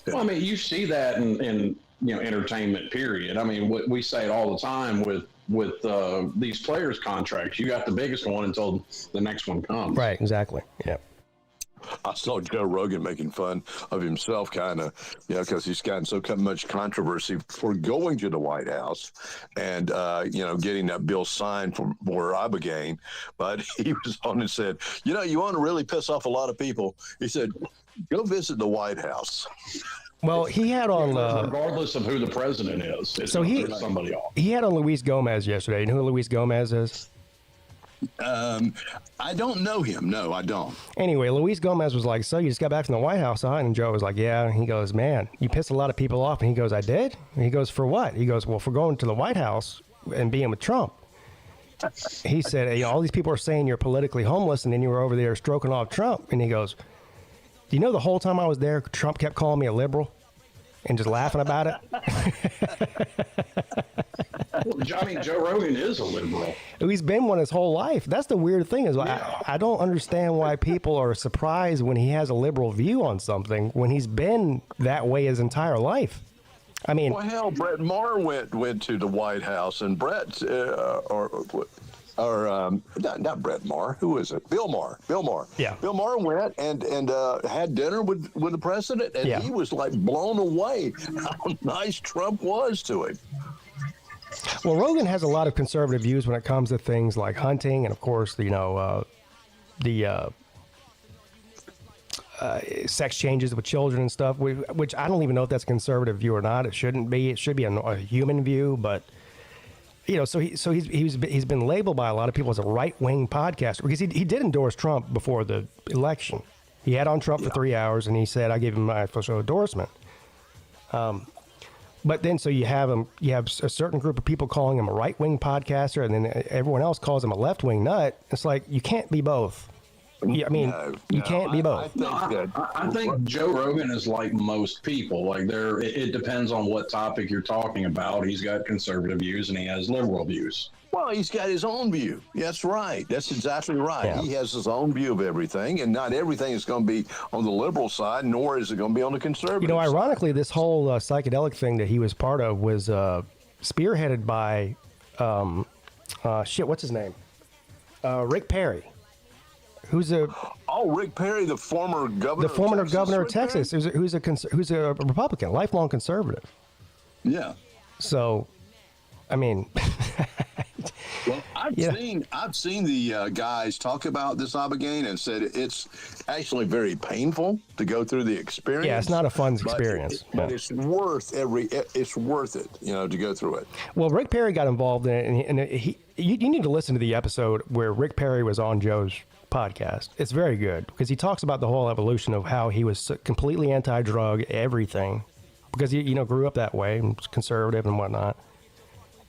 Well, I mean, you see that in entertainment. Period. I mean, we say it all the time with these players' contracts. You got the biggest one until the next one comes. Right. Exactly. Yeah. I saw Joe Rogan making fun of himself, kind of, because he's gotten so much controversy for going to the White House and, getting that bill signed for more Ibogaine. But he was on and said, you want to really piss off a lot of people. He said, go visit the White House. Well, he had on regardless of who the president is. So somebody off. He had on Luis Gomez yesterday. You know who Luis Gomez is? I don't know him. No, I don't. Anyway, Luis Gomez was like, so you just got back from the White House, huh? And Joe was like, yeah. And he goes, man, you pissed a lot of people off. And he goes, I did? And he goes, for what? He goes, well, for going to the White House and being with Trump. He said, all these people are saying you're politically homeless, and then you were over there stroking off Trump. And he goes, do you know the whole time I was there, Trump kept calling me a liberal and just laughing about it? I mean, Joe Rogan is a liberal. He's been one his whole life. That's the weird thing is I don't understand why people are surprised when he has a liberal view on something when he's been that way his entire life. I mean, well, hell, Brett Maher went to the White House, and Brett not Brett Maher. Who is it? Bill Maher. Yeah. Bill Maher went and had dinner with the president, and he was like blown away how nice Trump was to him. Well, Rogan has a lot of conservative views when it comes to things like hunting, and of course, sex changes with children and stuff, which I don't even know if that's a conservative view or not. It shouldn't be. It should be a human view, but so he's been labeled by a lot of people as a right-wing podcaster because he did endorse Trump before the election. He had on Trump for 3 hours, and he said, "I gave him my official endorsement." But then, so you have a certain group of people calling him a right-wing podcaster, and then everyone else calls him a left-wing nut. It's like you can't be both. I mean, you can't be both. I think Joe Rogan is like most people. Like it depends on what topic you're talking about. He's got conservative views and he has liberal views. Well, he's got his own view. That's right. That's exactly right. Yeah. He has his own view of everything, and not everything is going to be on the liberal side, nor is it going to be on the conservative side. Ironically, this whole psychedelic thing that he was part of was spearheaded by, what's his name? Rick Perry. Rick Perry, the former governor of Texas, who's a Republican, lifelong conservative. Yeah. So, I mean, well, I've seen the guys talk about this Ibogaine and said it's actually very painful to go through the experience. Yeah, it's not a fun experience, but it's worth it, to go through it. Well, Rick Perry got involved in it, and you need to listen to the episode where Rick Perry was on Joe's podcast. It's very good because he talks about the whole evolution of how he was completely anti-drug, everything, because he grew up that way and was conservative and whatnot.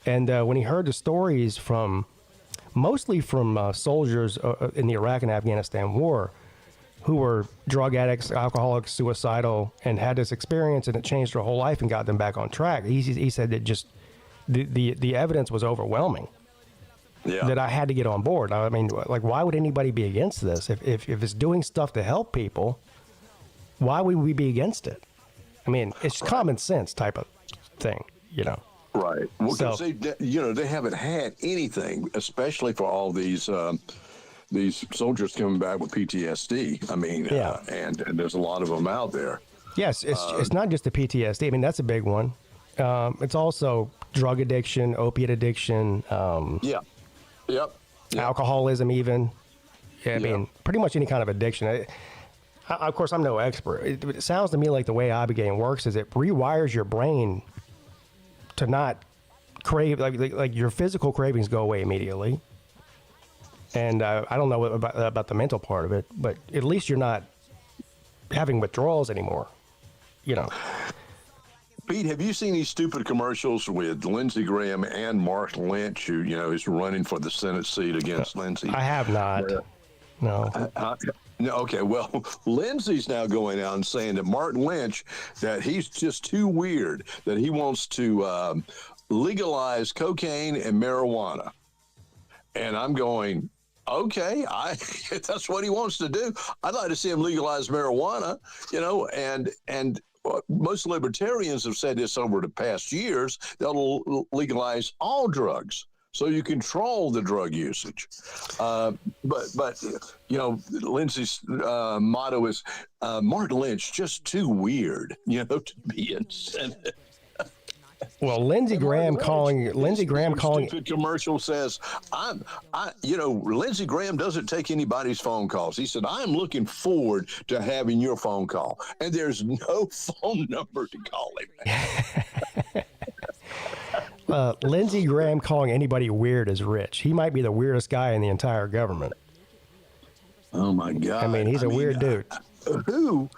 And when he heard the stories mostly from soldiers in the Iraq and Afghanistan war, who were drug addicts, alcoholics, suicidal, and had this experience, and it changed their whole life and got them back on track. He said that just the evidence was overwhelming. Yeah. That I had to get on board. I mean, like, why would anybody be against this? If it's doing stuff to help people, why would we be against it? I mean, it's common sense type of thing, Right. Well, because they haven't had anything, especially for all these soldiers coming back with PTSD. I mean, and there's a lot of them out there. Yes, it's not just the PTSD. I mean, that's a big one. It's also drug addiction, opiate addiction. Yep. Alcoholism, even. I mean, pretty much any kind of addiction. Of course, I'm no expert. It sounds to me like the way Ibogaine works is it rewires your brain to not crave, like your physical cravings go away immediately. And I don't know about the mental part of it, but at least you're not having withdrawals anymore, Pete, have you seen these stupid commercials with Lindsey Graham and Mark Lynch, who, is running for the Senate seat against Lindsey? I have not. No. No. Okay. Well, Lindsey's now going out and saying that Mark Lynch, that he's just too weird, that he wants to legalize cocaine and marijuana. And I'm going, okay, if that's what he wants to do, I'd like to see him legalize marijuana, and most libertarians have said this over the past years. They'll legalize all drugs so you control the drug usage. But Lindsey's motto is Martin Lynch just too weird, to be in Senate. Well, Lindsey Graham calling stupid commercial says Lindsey Graham doesn't take anybody's phone calls. He said, I'm looking forward to having your phone call, and there's no phone number to call him. Lindsey Graham calling anybody weird is rich. He might be the weirdest guy in the entire government. Oh my God! I mean, he's a weird dude. Who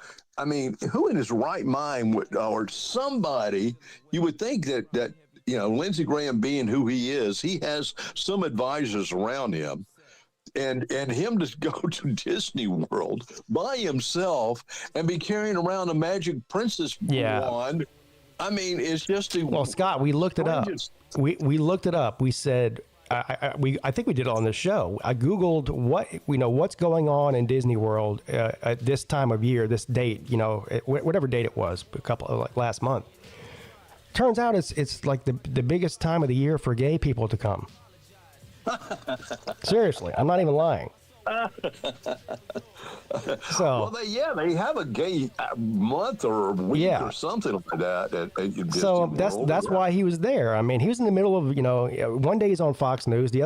in his right mind would, or somebody, you would think that Lindsey Graham being who he is, he has some advisors around him, and him to go to Disney World by himself and be carrying around a magic princess wand. I mean, it's just well, Scott, we looked it up. We looked it up. We said, I think we did it on the show. I Googled what's going on in Disney World at this time of year, this date, whatever date it was, last month. Turns out it's like the biggest time of the year for gay people to come. Seriously, I'm not even lying. So they have a gay month or a week or something like that. So that's why he was there. I mean, he was in the middle of one day he's on Fox News, the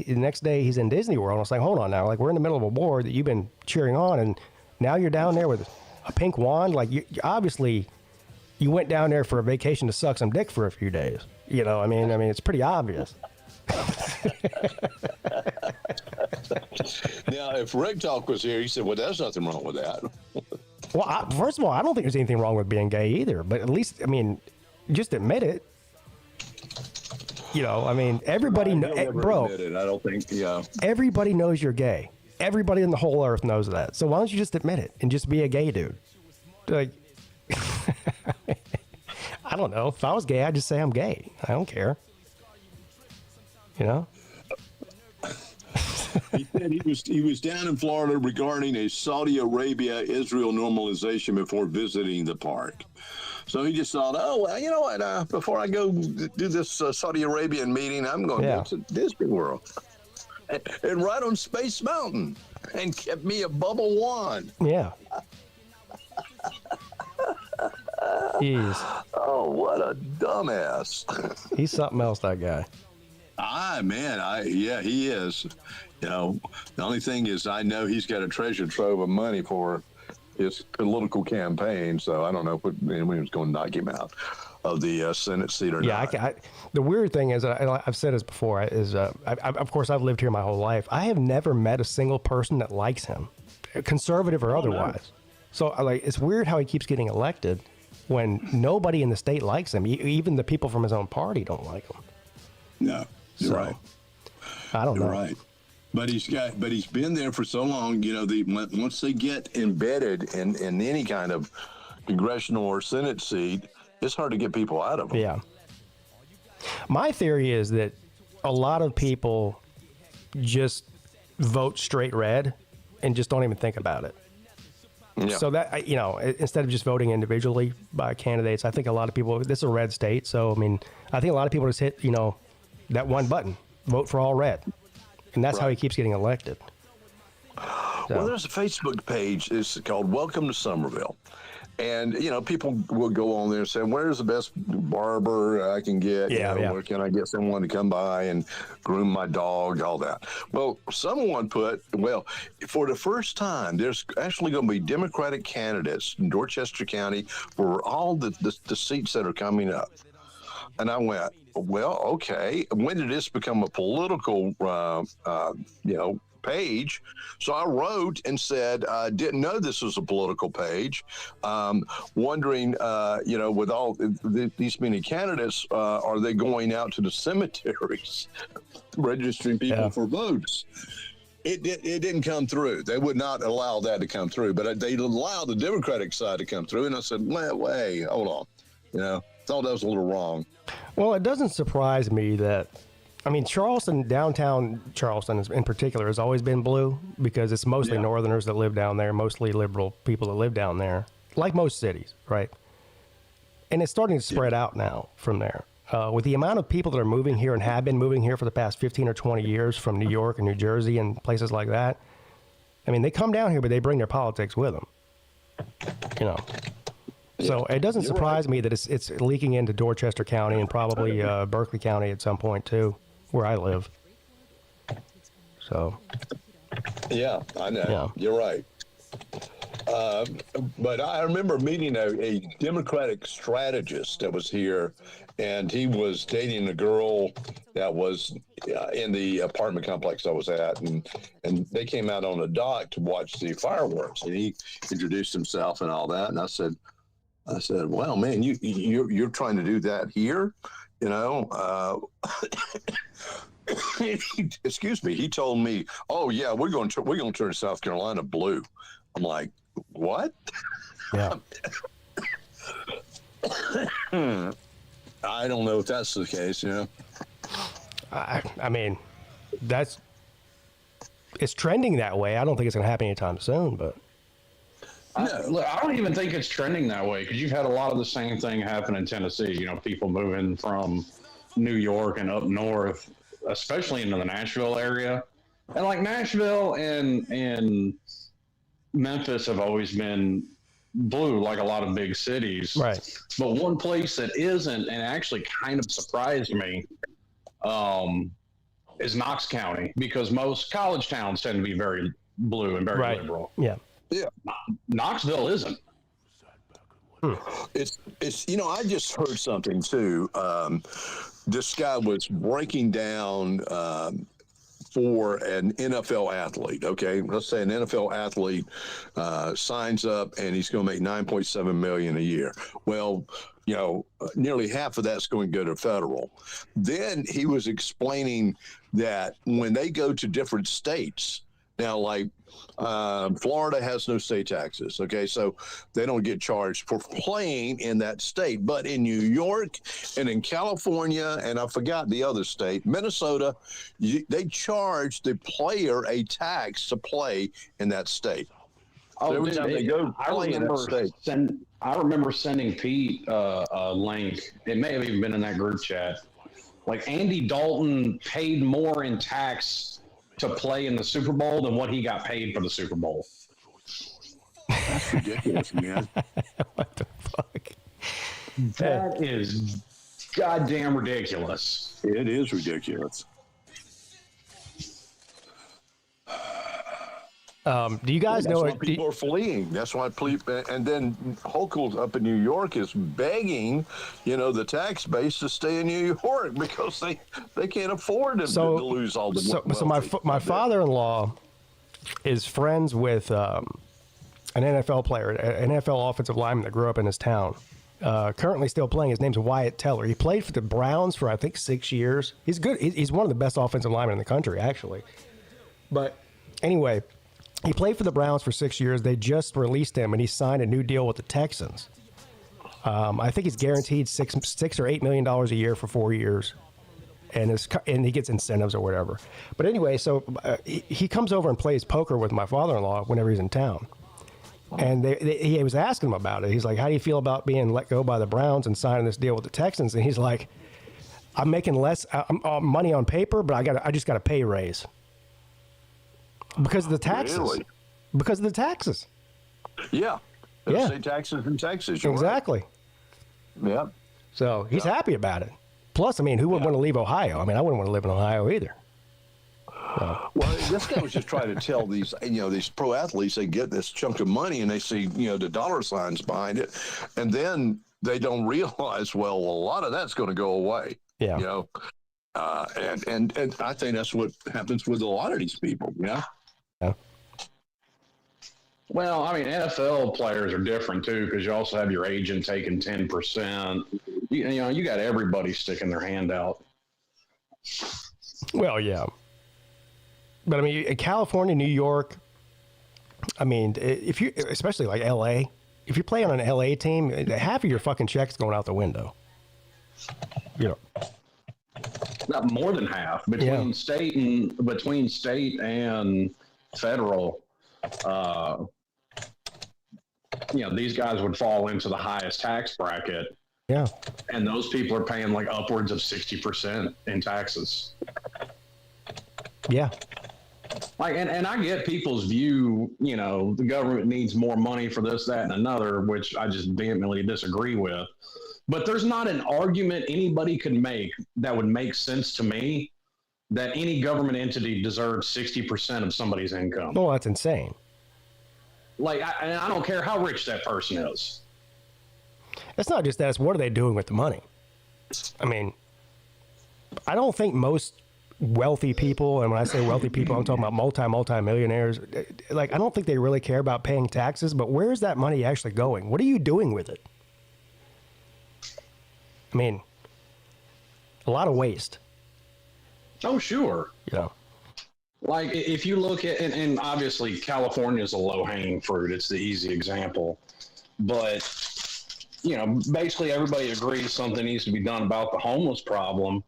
next day he's in Disney World. I was like, hold on now, like we're in the middle of a war that you've been cheering on, and Now you're down there with a pink wand. Like, you obviously, you went down there for a vacation to suck some dick for a few days. You know, I mean, it's pretty obvious. Now, if Rick Talk was here, he said, well, there's nothing wrong with that. Well, first of all, I don't think there's anything wrong with being gay either. But at least, I mean, just admit it. You know, I mean, everybody bro. Admit it. I don't think, yeah. Everybody knows you're gay. Everybody in the whole earth knows that. So why don't you just admit it and just be a gay dude? Like, I don't know. If I was gay, I'd just say I'm gay. I don't care. You know? He said he was down in Florida regarding a Saudi Arabia-Israel normalization before visiting the park. So he just thought, oh, well, you know what? Before I go do this Saudi Arabian meeting, I'm going to go to Disney World. And ride on Space Mountain and kept me a bubble wand. Yeah. Jeez. Oh, what a dumbass. He's something else, that guy. Yeah, he is. You know, the only thing is I know he's got a treasure trove of money for his political campaign, so I don't know if anyone's going to knock him out of the Senate seat or not. Yeah, the weird thing is, I've said this before, is of course I've lived here my whole life. I have never met a single person that likes him, conservative or otherwise. So it's weird how he keeps getting elected when nobody in the state likes him. Even the people from his own party don't like him. No, you're right. I don't know. Right. But he's been there for so long. You know, once they get embedded in any kind of congressional or Senate seat, it's hard to get people out of them. Yeah. My theory is that a lot of people just vote straight red and just don't even think about it. Yeah. So that, you know, instead of just voting individually by candidates, I think a lot of people, this is a red state. So, I mean, I think a lot of people just hit, you know, that one button, vote for all red. And that's how he keeps getting elected. So. Well, there's a Facebook page. It's called Welcome to Somerville. And, you know, people will go on there and say, where's the best barber I can get? Where can I get someone to come by and groom my dog, all that. Well, someone put, for the first time, there's actually going to be Democratic candidates in Dorchester County for all the seats that are coming up. And I went, well, okay. When did this become a political, page? So I wrote and said, didn't know this was a political page. Wondering, with all these many candidates, are they going out to the cemeteries, registering people for votes? It didn't come through. They would not allow that to come through, but they allowed the Democratic side to come through. And I said, wait, hold on. You know, thought that was a little wrong. Well, it doesn't surprise me that, I mean, Charleston, downtown Charleston in particular, has always been blue because it's mostly Northerners that live down there, mostly liberal people that live down there, like most cities, right? And it's starting to spread out now from there. With the amount of people that are moving here and have been moving here for the past 15 or 20 years from New York and New Jersey and places like that, I mean, they come down here, but they bring their politics with them, you know. So it doesn't surprise me that it's leaking into Dorchester County and probably Berkeley County at some point too, where I live. So. Yeah, I know. Yeah. You're right. But I remember meeting a Democratic strategist that was here, and he was dating a girl that was in the apartment complex I was at, and they came out on a dock to watch the fireworks, and he introduced himself and all that, and I said, well, man, you're trying to do that here, you know? Excuse me. He told me, "Oh yeah, we're going to turn South Carolina blue." I'm like, "What?" Yeah. I don't know if that's the case, you know. I mean, it's trending that way. I don't think it's going to happen anytime soon, but. Look, I don't even think it's trending that way because you've had a lot of the same thing happen in Tennessee. You know, people moving from New York and up north, especially into the Nashville area. And like Nashville and Memphis have always been blue, like a lot of big cities. Right. But one place that isn't, and actually kind of surprised me, is Knox County, because most college towns tend to be very blue and very liberal. Yeah. Yeah. Knoxville isn't. It's I just heard something too. This guy was breaking down for an NFL athlete. Okay, let's say an NFL athlete signs up and he's going to make $9.7 million a year. Well, nearly half of that's going to go to federal. Then he was explaining that when they go to different states, now, like Florida has no state taxes, okay? So they don't get charged for playing in that state. But in New York and in California, and I forgot the other state, Minnesota, they charge the player a tax to play in that state. Oh, so every time they go play in that state. I remember sending Pete a link. It may have even been in that group chat. Like Andy Dalton paid more in tax to play in the Super Bowl than what he got paid for the Super Bowl. That's ridiculous, man. What the fuck? That is goddamn ridiculous. It is ridiculous. Do you guys know? That's why people are fleeing. That's why and then Hochul up in New York is begging, the tax base to stay in New York because they can't afford to lose all the. So my father-in-law is friends with an NFL player, an NFL offensive lineman that grew up in his town. Currently still playing. His name's Wyatt Teller. He played for the Browns for I think 6 years. He's good. He's one of the best offensive linemen in the country, actually. But anyway. He played for the Browns for 6 years. They just released him, and he signed a new deal with the Texans. I think he's guaranteed $6 or $8 million a year for 4 years, and he gets incentives or whatever. But anyway, so he comes over and plays poker with my father-in-law whenever he's in town. And he was asking him about it. He's like, "How do you feel about being let go by the Browns and signing this deal with the Texans?" And he's like, "I'm making less money on paper, but I just got a pay raise." Because of the taxes. Really? Because of the taxes. Yeah. Yeah. Say taxes and taxes. Exactly. Right. Yeah. So he's happy about it. Plus, who would want to leave Ohio? I wouldn't want to live in Ohio either. So. Well, this guy was just trying to tell these pro athletes, they get this chunk of money and they see, the dollar signs behind it. And then they don't realize, well, a lot of that's going to go away. Yeah. And I think that's what happens with a lot of these people. Yeah. Well, NFL players are different too because you also have your agent taking 10%. You got everybody sticking their hand out. Well, yeah. But in California, New York, if you, especially like LA, if you play on an LA team, half of your fucking check's going out the window. Not more than half between state and federal. These guys would fall into the highest tax bracket. Yeah. And those people are paying like upwards of 60% in taxes. Yeah. And I get people's view, the government needs more money for this, that, and another, which I just vehemently disagree with. But there's not an argument anybody could make that would make sense to me that any government entity deserves 60% of somebody's income. Oh, that's insane. I don't care how rich that person is. It's not just that. It's what are they doing with the money? I don't think most wealthy people, and when I say wealthy people, I'm talking about multi-millionaires. I don't think they really care about paying taxes, but where is that money actually going? What are you doing with it? A lot of waste. Oh, sure. If you look at, and obviously California is a low-hanging fruit. It's the easy example. But, basically everybody agrees something needs to be done about the homeless problem.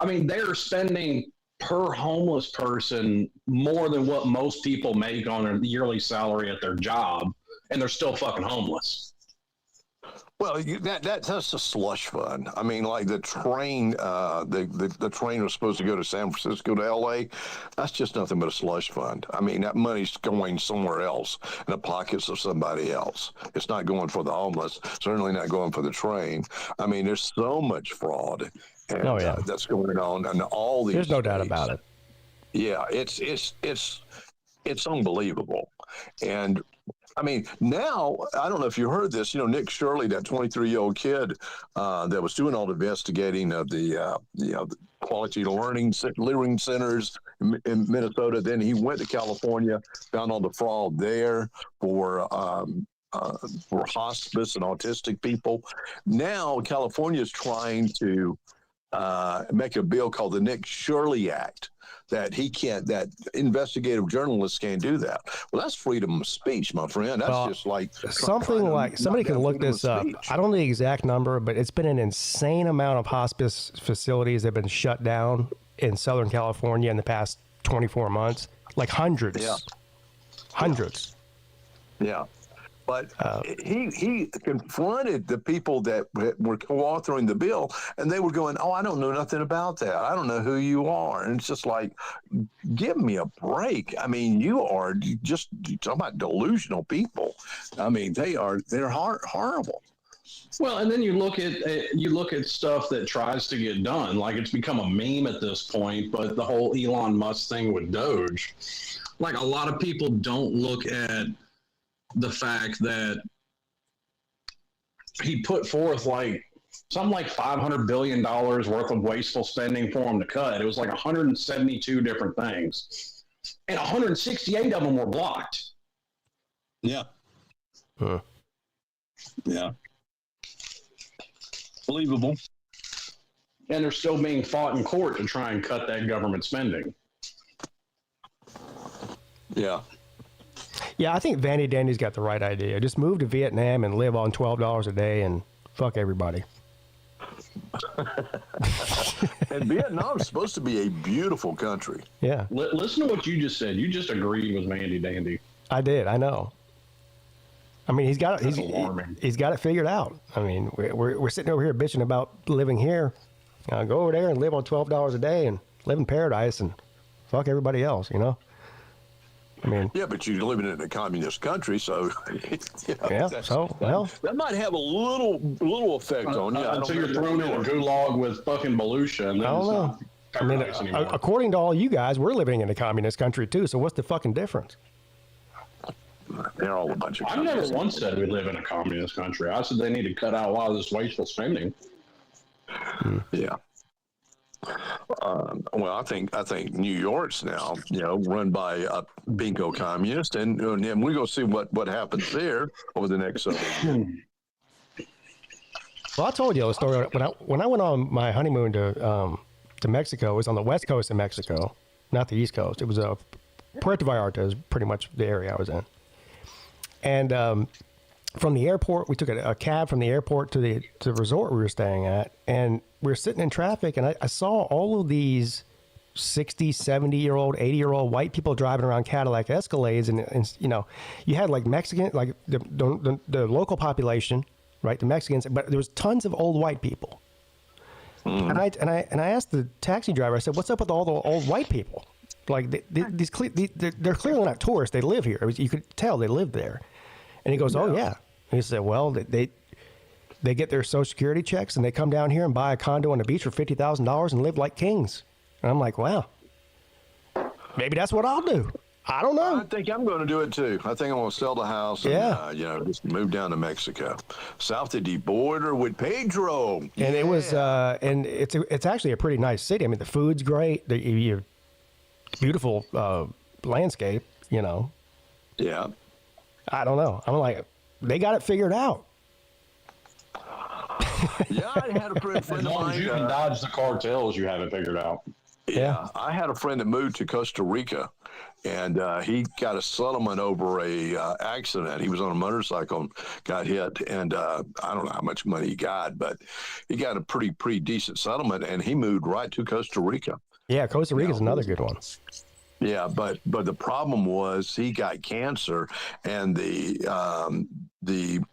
They're spending per homeless person more than what most people make on a yearly salary at their job, and they're still fucking homeless. Well, that's a slush fund. The train, the train was supposed to go to San Francisco to L.A. That's just nothing but a slush fund. That money's going somewhere else in the pockets of somebody else. It's not going for the homeless. Certainly not going for the train. There's so much fraud. And, that's going on in all these. There's no doubt about it. Yeah, it's unbelievable. And I mean, now, I don't know if you heard this, Nick Shirley, that 23-year-old kid that was doing all the investigating of the quality learning centers in Minnesota. Then he went to California, found all the fraud there for hospice and autistic people. Now, California is trying to make a bill called the Nick Shirley Act, that investigative journalists can't do that. Well, that's freedom of speech, my friend. That's just like somebody can look this up. I don't know the exact number, but it's been an insane amount of hospice facilities that have been shut down in Southern California in the past 24 months, like hundreds. Yeah. Hundreds. Yeah. But he confronted the people that were co-authoring the bill, and they were going, "Oh, I don't know nothing about that. I don't know who you are." And it's just like, give me a break. I mean, you talking about delusional people. I mean, they're horrible. Well, and then you look at stuff that tries to get done. Like, it's become a meme at this point, but the whole Elon Musk thing with Doge, like, a lot of people don't look at the fact that he put forth something like $500 billion worth of wasteful spending for him to cut. It was like 172 different things, and 168 of them were blocked. Yeah. Huh. Yeah. Believable. And they're still being fought in court to try and cut that government spending. Yeah. Yeah, I think Vandy Dandy's got the right idea. Just move to Vietnam and live on $12 a day and fuck everybody. And Vietnam's supposed to be a beautiful country. Yeah. Listen to what you just said. You just agreed with Vandy Dandy. I did. I know. I mean, he's got it figured out. I mean, we're sitting over here bitching about living here. Go over there and live on $12 a day and live in paradise and fuck everybody else, I mean, yeah, but you're living in a communist country, so that might have a little effect on you. Until you're thrown in a gulag with fucking Belushi. And I don't know. I mean, according to all you guys, we're living in a communist country too. So what's the fucking difference? They're all a bunch of. I've never once said we live in a communist country. I said they need to cut out a lot of this wasteful spending. Yeah. Well, I think New York's now, run by a bingo communist, and we're going to see what happens there over the next several years. Well, I told you the story when I went on my honeymoon to Mexico. It was on the west coast of Mexico, not the east coast. It was Puerto Vallarta is pretty much the area I was in, and from the airport, we took a cab from the airport to the resort we were staying at, and we were sitting in traffic, and I saw all of these 60, 70-year-old, 80-year-old white people driving around Cadillac Escalades, and you had like Mexican, like the local population, right, the Mexicans, but there was tons of old white people. And I asked the taxi driver, I said, "What's up with all the old white people? Like they're clearly not tourists. They live here. You could tell they lived there." And he goes, "Oh yeah." He said, "Well, they get their Social Security checks and they come down here and buy a condo on the beach for $50,000 and live like kings." And I'm like, "Wow, maybe that's what I'll do." I don't know. I think I'm going to do it too. I think I'm going to sell the house and just move down to Mexico, south of the border with Pedro. And it was, and it's actually a pretty nice city. I mean, the food's great. The beautiful landscape. Yeah. I don't know. I'm like, they got it figured out. Yeah, I had a friend As of long as mine. you can dodge the cartels, you have it figured out. Yeah, I had a friend that moved to Costa Rica, and he got a settlement over a accident. He was on a motorcycle and got hit, and I don't know how much money he got, but he got a pretty decent settlement, and he moved right to Costa Rica. Yeah, Costa Rica's another good one. Yeah, but the problem was he got cancer, and the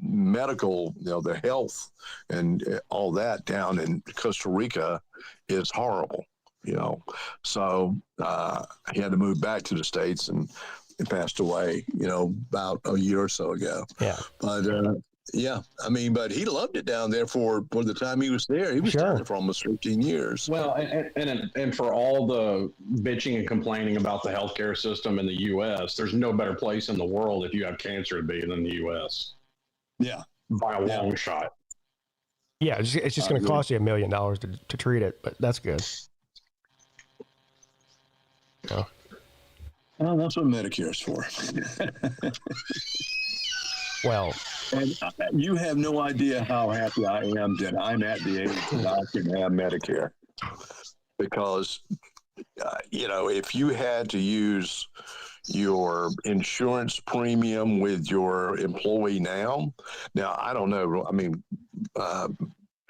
medical, the health and all that down in Costa Rica is horrible. So he had to move back to the States, and he passed away, about a year or so ago. Yeah. But Yeah, I mean, but he loved it down there for the time he was there. He was down there for almost 15 years. Well, and for all the bitching and complaining about the healthcare system in the U.S., there's no better place in the world if you have cancer to be than the U.S. Yeah, by a long shot. Yeah, it's just going to cost you $1 million to treat it, but that's good. Yeah. Well, that's what Medicare's for. Well, and you have no idea how happy I am that I'm at the age that I can have Medicare. Because, if you had to use your insurance premium with your employee now, I don't know. I mean,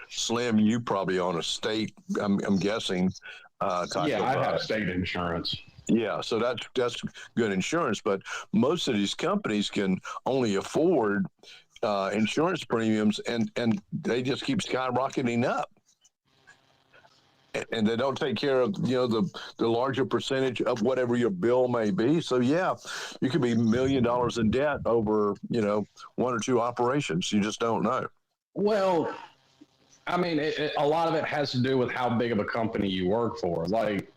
Slim, you probably on a state, I'm guessing. Yeah, I have state insurance. Yeah, so that's good insurance, but most of these companies can only afford insurance premiums, and they just keep skyrocketing up, and they don't take care of the larger percentage of whatever your bill may be. So yeah, you could be $1 million in debt over one or two operations. You just don't know. Well, I mean, a lot of it has to do with how big of a company you work for. Like,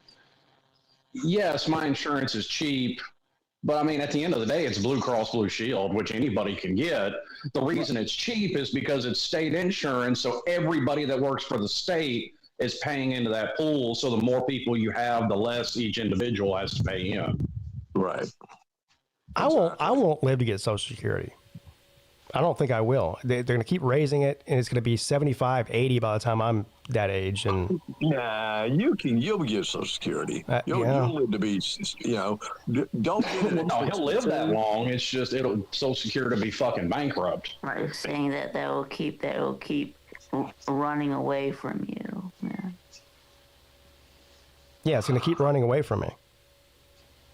yes, my insurance is cheap, but I mean, at the end of the day, it's Blue Cross Blue Shield, which anybody can get. The reason it's cheap is because it's state insurance, so everybody that works for the state is paying into that pool. So the more people you have, the less each individual has to pay in. Right. I won't live to get Social Security. I don't think I will. They're going to keep raising it, and it's going to be 75, 80 by the time I'm that age. And nah, you'll get Social Security. You'll live to be, don't get it. No, he'll live that long. It's just Social Security to be fucking bankrupt. Right, saying that will keep running away from you. Yeah, it's going to keep running away from me.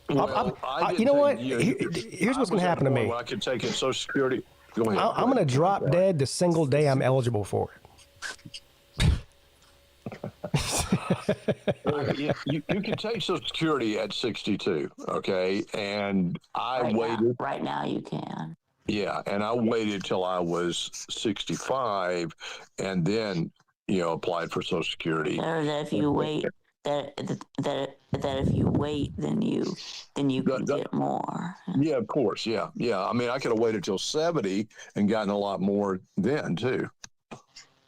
Well, you know what? Here's what's going to happen to me. I can take in Social Security. Go ahead. I'm going to drop dead the single day I'm eligible for it. You can take Social Security at 62, okay? And I waited. Right now you can. Yeah, and I waited till I was 65 and then, applied for Social Security. Or that if you wait, that if you wait, then you can get more. Yeah, of course. Yeah. I mean, I could have waited till 70 and gotten a lot more then too.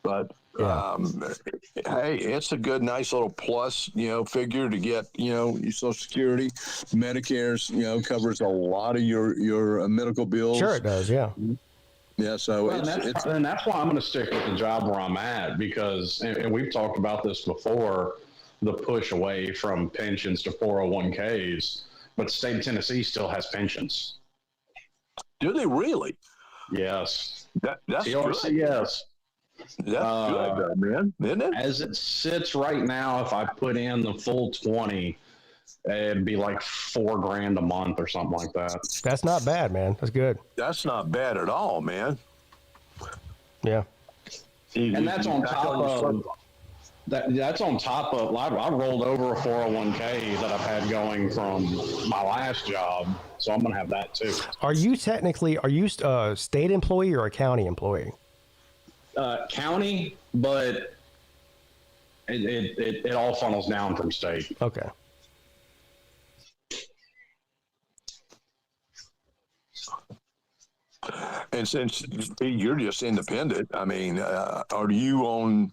But hey, it's a good, nice little plus, figure to get, your Social Security. Medicare's, covers a lot of your medical bills. Sure, it does. Yeah. Yeah. So and that's why I'm going to stick with the job where I'm at, because, and we've talked about this before, the push away from pensions to 401ks, but the state of Tennessee still has pensions. Do they really? Yes. That's CRC, good. Yes. That's good, man. Isn't it? As it sits right now, if I put in the full 20, it'd be like $4,000 a month or something like that. That's not bad, man. That's good. That's not bad at all, man. Yeah. And that's on top of that's on top of I rolled over a 401k that I've had going from my last job, so I'm gonna have that too. Are you a state employee or a county employee? County, but it all funnels down from state. Okay. And since you're just independent, I mean, are you on?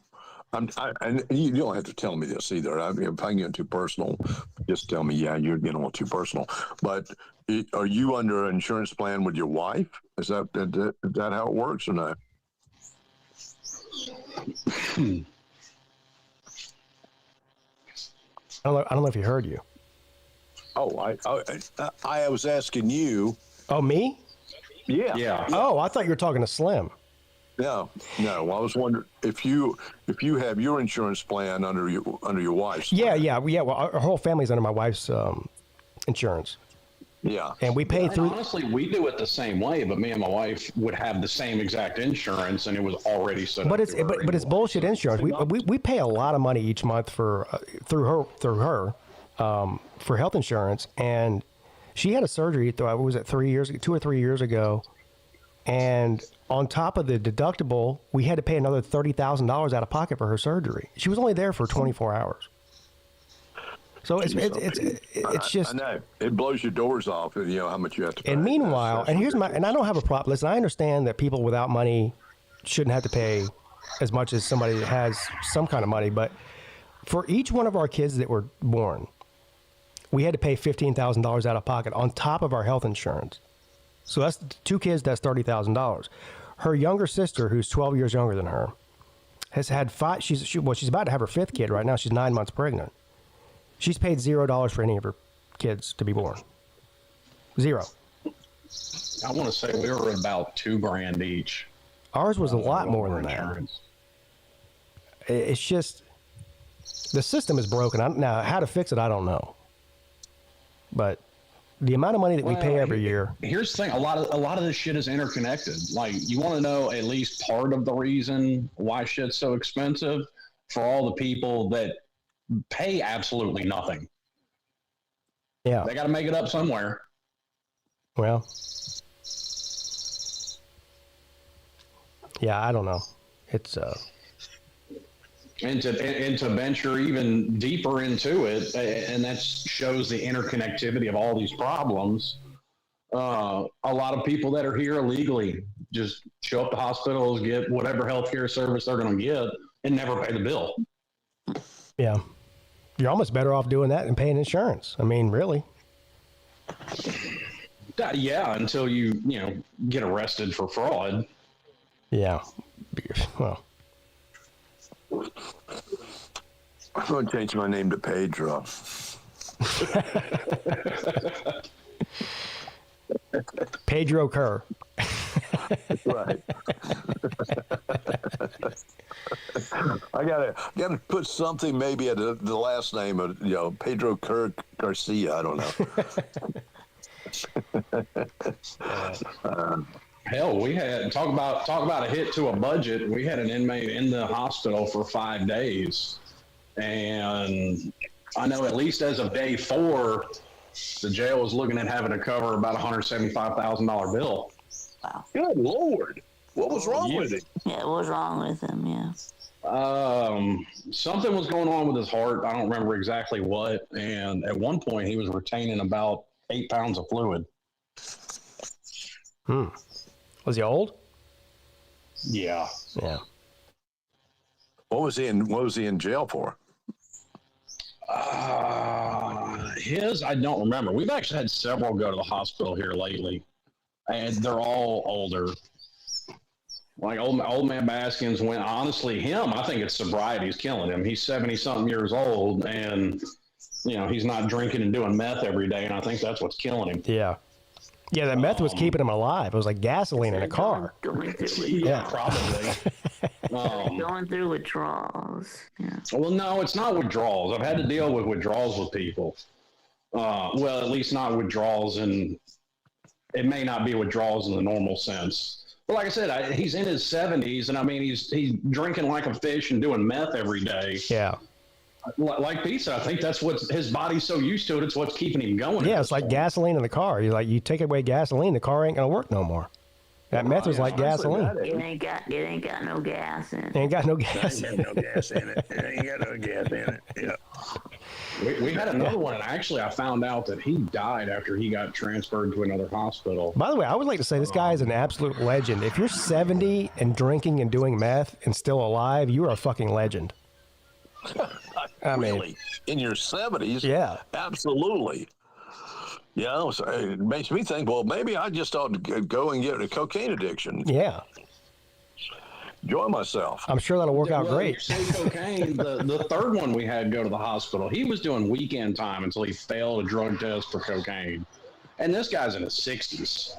And you don't have to tell me this either. I mean, if I get too personal, just tell me, yeah, you're getting a little too personal. But are you under an insurance plan with your wife? Is that how it works or not? I don't know if he heard you. Oh, I was asking you. Oh, me? Yeah. Oh, I thought you were talking to Slim. No. I was wondering if you have your insurance plan under your wife's. Yeah. Well, our whole family's under my wife's insurance. Yeah. And we pay through. Honestly, we do it the same way, but me and my wife would have the same exact insurance, and it was already set up. But it's bullshit insurance. We pay a lot of money each month for through her for health insurance, and she had a surgery. Was it 2 or 3 years ago? And on top of the deductible, we had to pay another $30,000 out of pocket for her surgery. She was only there for 24 hours. So it's just. I know it blows your doors off. How much you have to pay. And meanwhile, and I don't have a problem. Listen, I understand that people without money shouldn't have to pay as much as somebody that has some kind of money. But for each one of our kids that were born, we had to pay $15,000 out of pocket on top of our health insurance. So that's 2 kids. That's $30,000. Her younger sister, who's 12 years younger than her, has had 5. She's about to have her 5th kid right now. She's 9 months pregnant. She's paid $0 for any of her kids to be born. 0. I want to say we were at about $2,000 each. Ours was a lot more than that. It's just the system is broken. Now, how to fix it, I don't know. But the amount of money that we pay every year. Here's the thing: a lot of this shit is interconnected. Like, you want to know at least part of the reason why shit's so expensive? For all the people that pay absolutely nothing. Yeah. They got to make it up somewhere. Well, yeah, I don't know. It's and to venture even deeper into it, and that shows the interconnectivity of all these problems. A lot of people that are here illegally just show up to hospitals, get whatever healthcare service they're going to get, and never pay the bill. Yeah. You're almost better off doing that than paying insurance. I mean, really. Yeah, until you get arrested for fraud. Yeah. Well. I'm going to change my name to Pedro. Pedro Kerr. Right. I gotta put something maybe at the last name of Pedro Kerr Garcia. I don't know. Hell, we had talk about a hit to a budget. We had an inmate in the hospital for 5 days, and I know at least as of day 4, the jail was looking at having to cover about $175,000 bill. Wow. Good Lord. What was wrong with it? Yeah, what was wrong with him? Yeah. Something was going on with his heart. I don't remember exactly what. And at one point, he was retaining about 8 pounds of fluid. Was he old? Yeah. Yeah. What was he in jail for? I don't remember. We've actually had several go to the hospital here lately, and they're all older. Like old man Baskins went. Honestly, I think it's sobriety is killing him. He's 70-something years old, and he's not drinking and doing meth every day, and I think that's what's killing him. Yeah. Yeah, that meth was keeping him alive. It was like gasoline in a car. Yeah, probably. Going through withdrawals. Yeah. Well, no, it's not withdrawals. I've had to deal with withdrawals with people. Well, at least not withdrawals, and it may not be withdrawals in the normal sense. But like I said, he's in his 70s, and I mean, he's drinking like a fish and doing meth every day. Yeah. Like Pete said, I think that's what his body's so used to it. It's what's keeping him going. Yeah, it's like gasoline in the car. You take away gasoline, the car ain't gonna work no more. That meth was like gasoline. It ain't got no gas in it. Ain't got no gas in it. No gas in it. It ain't got no gas in it. Yeah. We had another one, and actually I found out that he died after he got transferred to another hospital. By the way, I would like to say this guy is an absolute legend. If you're 70 and drinking and doing meth and still alive, you are a fucking legend. I mean, really? In your 70s? Yeah. Absolutely. So it makes me think, well, maybe I just ought to go and get a cocaine addiction. Yeah. Enjoy myself. I'm sure that'll work out great. You say cocaine. The third one we had go to the hospital, he was doing weekend time until he failed a drug test for cocaine. And this guy's in his 60s.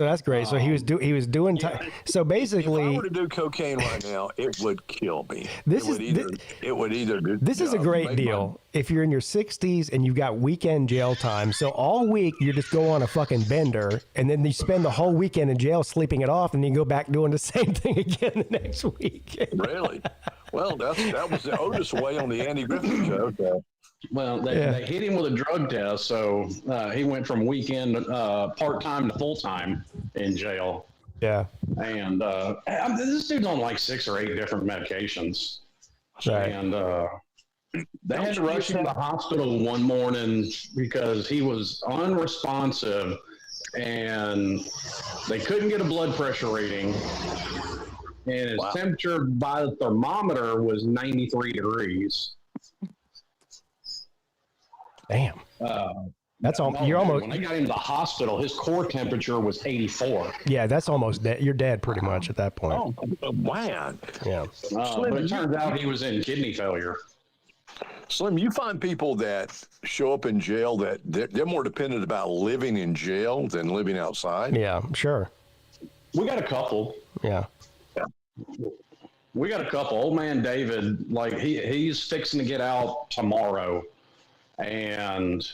So that's great. So he was doing time. So basically, if I were to do cocaine right now, it would kill me. This is a great deal. If you're in your 60s and you've got weekend jail time, so all week you just go on a fucking bender, and then you spend the whole weekend in jail sleeping it off, and then you go back doing the same thing again the next week. Really? Well, that was the Otis way on the Andy Griffith show. So. Well, they hit him with a drug test, so he went from weekend part-time to full-time in jail. Yeah. And this dude's on like 6 or 8 different medications. Right. And they had to rush him to the hospital one morning because he was unresponsive and they couldn't get a blood pressure reading. And his temperature by the thermometer was 93 degrees. Damn. That's almost. You're almost. When they got him to the hospital, his core temperature was 84. Yeah, that's almost dead. You're dead pretty much at that point. Oh, man. Yeah. But it turns out he was in kidney failure. Slim, you find people that show up in jail that they're more dependent about living in jail than living outside? Yeah, sure. We got a couple. Yeah. We got a couple. Old man David, like he's fixing to get out tomorrow, and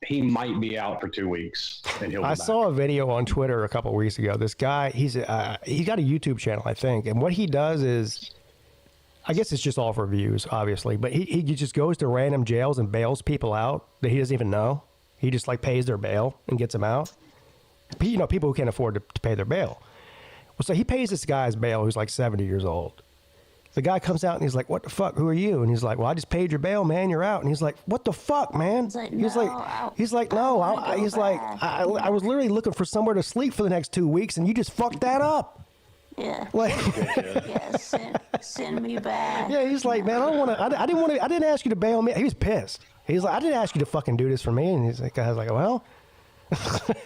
he might be out for 2 weeks. And he'll. I saw a video on Twitter a couple of weeks ago. This guy, he's got a YouTube channel, I think, and what he does is, I guess it's just all for views, obviously, but he just goes to random jails and bails people out that he doesn't even know. He just like pays their bail and gets them out. You know, people who can't afford to pay their bail. Well, so he pays this guy's bail who's like 70 years old. The guy comes out and he's like, "What the fuck? Who are you?" And he's like, "Well, I just paid your bail, man. You're out." And he's like, "What the fuck, man?" He's like, "No." He's like, "I was literally looking for somewhere to sleep for the next 2 weeks, and you just fucked that up." Yeah. Like, yeah. Send me back. Yeah, he's like, "Man, I didn't ask you to bail me." He was pissed. He's like, "I didn't ask you to fucking do this for me." And he's like, "I was like, well."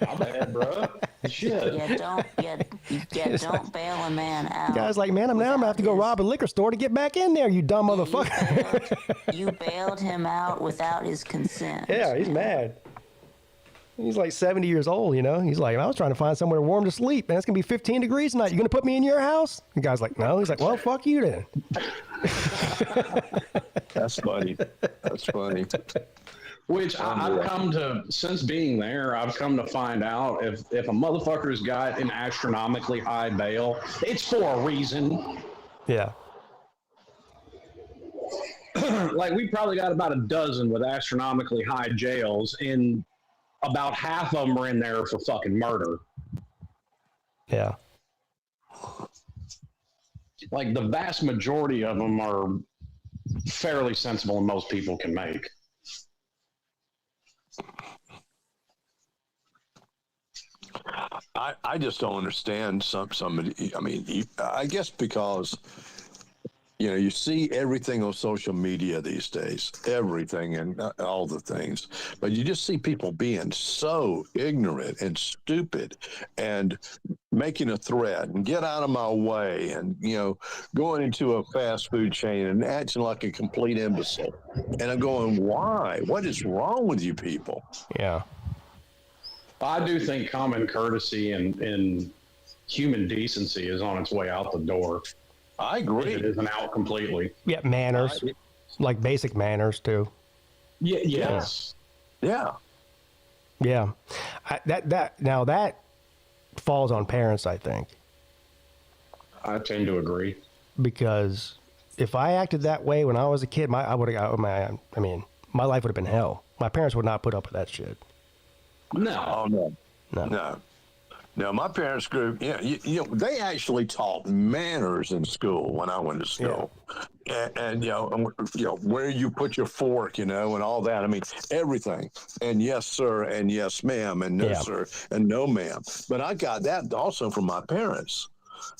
My bad, bro. Shit. Don't bail a man out. The guy's like, "Man, I'm gonna have to go rob a liquor store to get back in there, you dumb motherfucker." You bailed him out without his consent. Yeah, he's mad. He's like 70 years old, you know. He's like, "I was trying to find somewhere warm to sleep, man. It's gonna be 15 degrees tonight. You gonna put me in your house?" The guy's like, "No." He's like, "Well, fuck you then." That's funny. That's funny. Which I've come to, since being there, I've come to find out if a motherfucker's got an astronomically high bail, it's for a reason. Yeah. Like, we probably got about a dozen with astronomically high jails, and about half of them are in there for fucking murder. Yeah. Like, the vast majority of them are fairly sensible and most people can make. I just don't understand somebody. I mean, I guess because, you know, you see everything on social media these days, everything and all the things, but you just see people being so ignorant and stupid and making a threat and get out of my way and, you know, going into a fast food chain and acting like a complete imbecile. And I'm going, why? What is wrong with you people? Yeah. I do think common courtesy and human decency is on its way out the door. I agree. It isn't out completely. Yeah, manners, like basic manners too. Yeah. Yes. Yeah. Yeah. That falls on parents, I think. I tend to agree. Because if I acted that way when I was a kid, my life would have been hell. My parents would not put up with that shit. No. Oh, no. My parents grew. Yeah, you know, they actually taught manners in school when I went to school, and you know where you put your fork, you know, and all that. I mean, everything. And yes, sir, and yes, ma'am, and no, sir, and no, ma'am. But I got that also from my parents.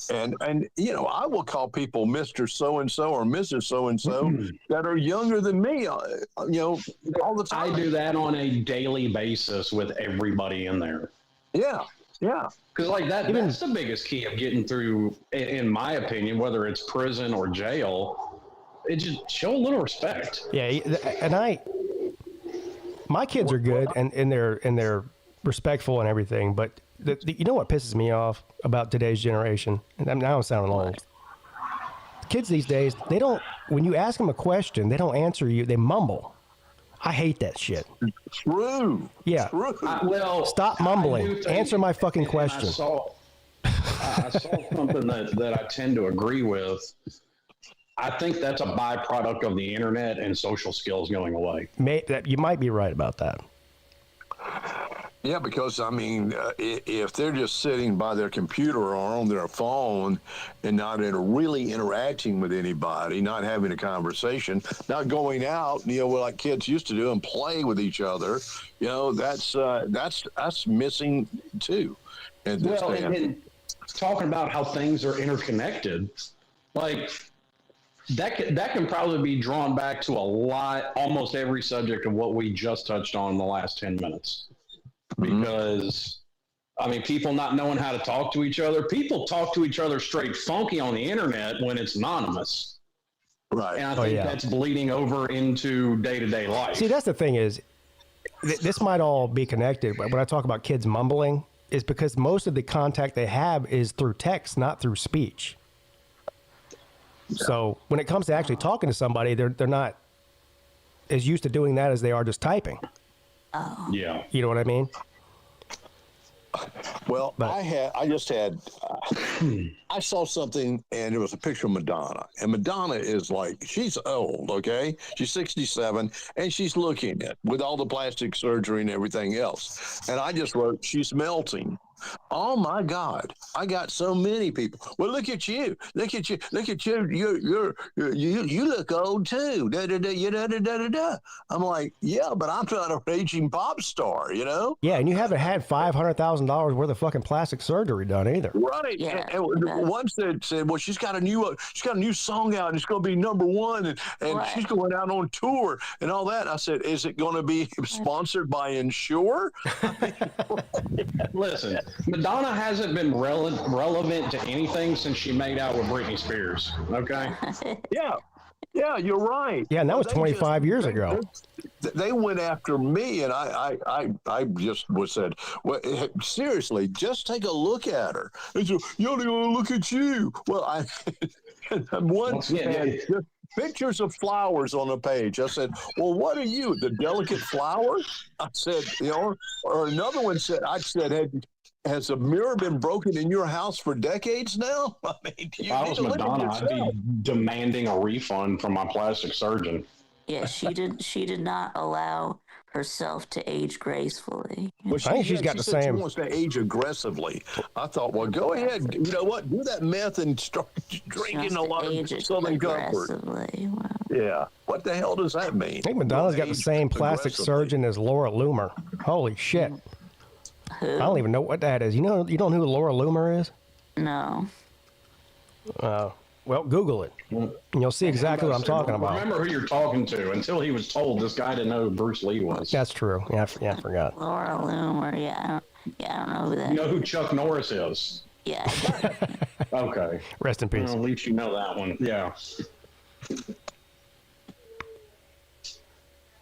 And you know, I will call people Mr. So-and-so or Mrs. So-and-so that are younger than me, you know, all the time. I do that on a daily basis with everybody in there. Yeah. Because like that's the biggest key of getting through, in my opinion, whether it's prison or jail. It just show a little respect. Yeah, and my kids are good and they're respectful and everything, but you know what pisses me off about today's generation? And now I'm sounding old. Kids these days, they don't. When you ask them a question, they don't answer you. They mumble. I hate that shit. True. Yeah. True. Stop mumbling. Answer my fucking question. I saw something that I tend to agree with. I think that's a byproduct of the internet and social skills going away. You might be right about that. Yeah, because I mean, if they're just sitting by their computer or on their phone and not really interacting with anybody, not having a conversation, not going out, like kids used to do and play with each other, that's missing too. And talking about how things are interconnected, like that can probably be drawn back to almost every subject of what we just touched on in the last 10 minutes. Because, I mean, people not knowing how to talk to each other. People talk to each other straight funky on the internet when it's anonymous. Right. And I think that's bleeding over into day-to-day life. See, that's the thing is, this might all be connected, but when I talk about kids mumbling, is because most of the contact they have is through text, not through speech. So when it comes to actually talking to somebody, they're not as used to doing that as they are just typing. Oh. Yeah. You know what I mean? Well, I saw something, and it was a picture of Madonna. And Madonna is she's old, okay? She's 67, and she's looking at with all the plastic surgery and everything else. And I just wrote, she's melting. Oh my God! I got so many people. Well, look at you! Look at you! Look at you! You look old too. Da da da da da da da. I'm like, yeah, but I'm not a raging pop star, Yeah, and you haven't had $500,000 worth of fucking plastic surgery done either. Right. Yeah. And one said, well, she's got a new song out, and it's going to be #1, and Right. she's going out on tour and all that. I said, is it going to be sponsored by Ensure? Listen, Madonna hasn't been relevant to anything since she made out with Britney Spears. Okay. Yeah, you're right. Yeah, and that was They 25 years ago. They went after me, and I just said, well, seriously, just take a look at her. And so, you don't even look at you. Well, once had just pictures of flowers on the page. I said, well, what are you, the delicate flower? I said, or another one said, has a mirror been broken in your house for decades now? I mean, If I was Madonna, I'd be demanding a refund from my plastic surgeon. Yeah, she did not allow herself to age gracefully. Well, I think she's got the same. She wants to age aggressively. I thought, well, go ahead. You know what? Do that meth and start drinking a lot of Southern Comfort. Wow. Yeah. What the hell does that mean? I think Madonna's got the same plastic surgeon as Laura Loomer. Holy shit. Who? I don't even know what that is. You don't know who Laura Loomer is? No. Well, Google it, and you'll see exactly what I'm talking about. Remember who you're talking to. Until he was told, this guy didn't know who Bruce Lee was. That's true. Yeah, I forgot. Laura Loomer, I don't know who that You know who Chuck Norris is? Yeah. Okay. Rest in peace. Well, at least you know that one. Yeah.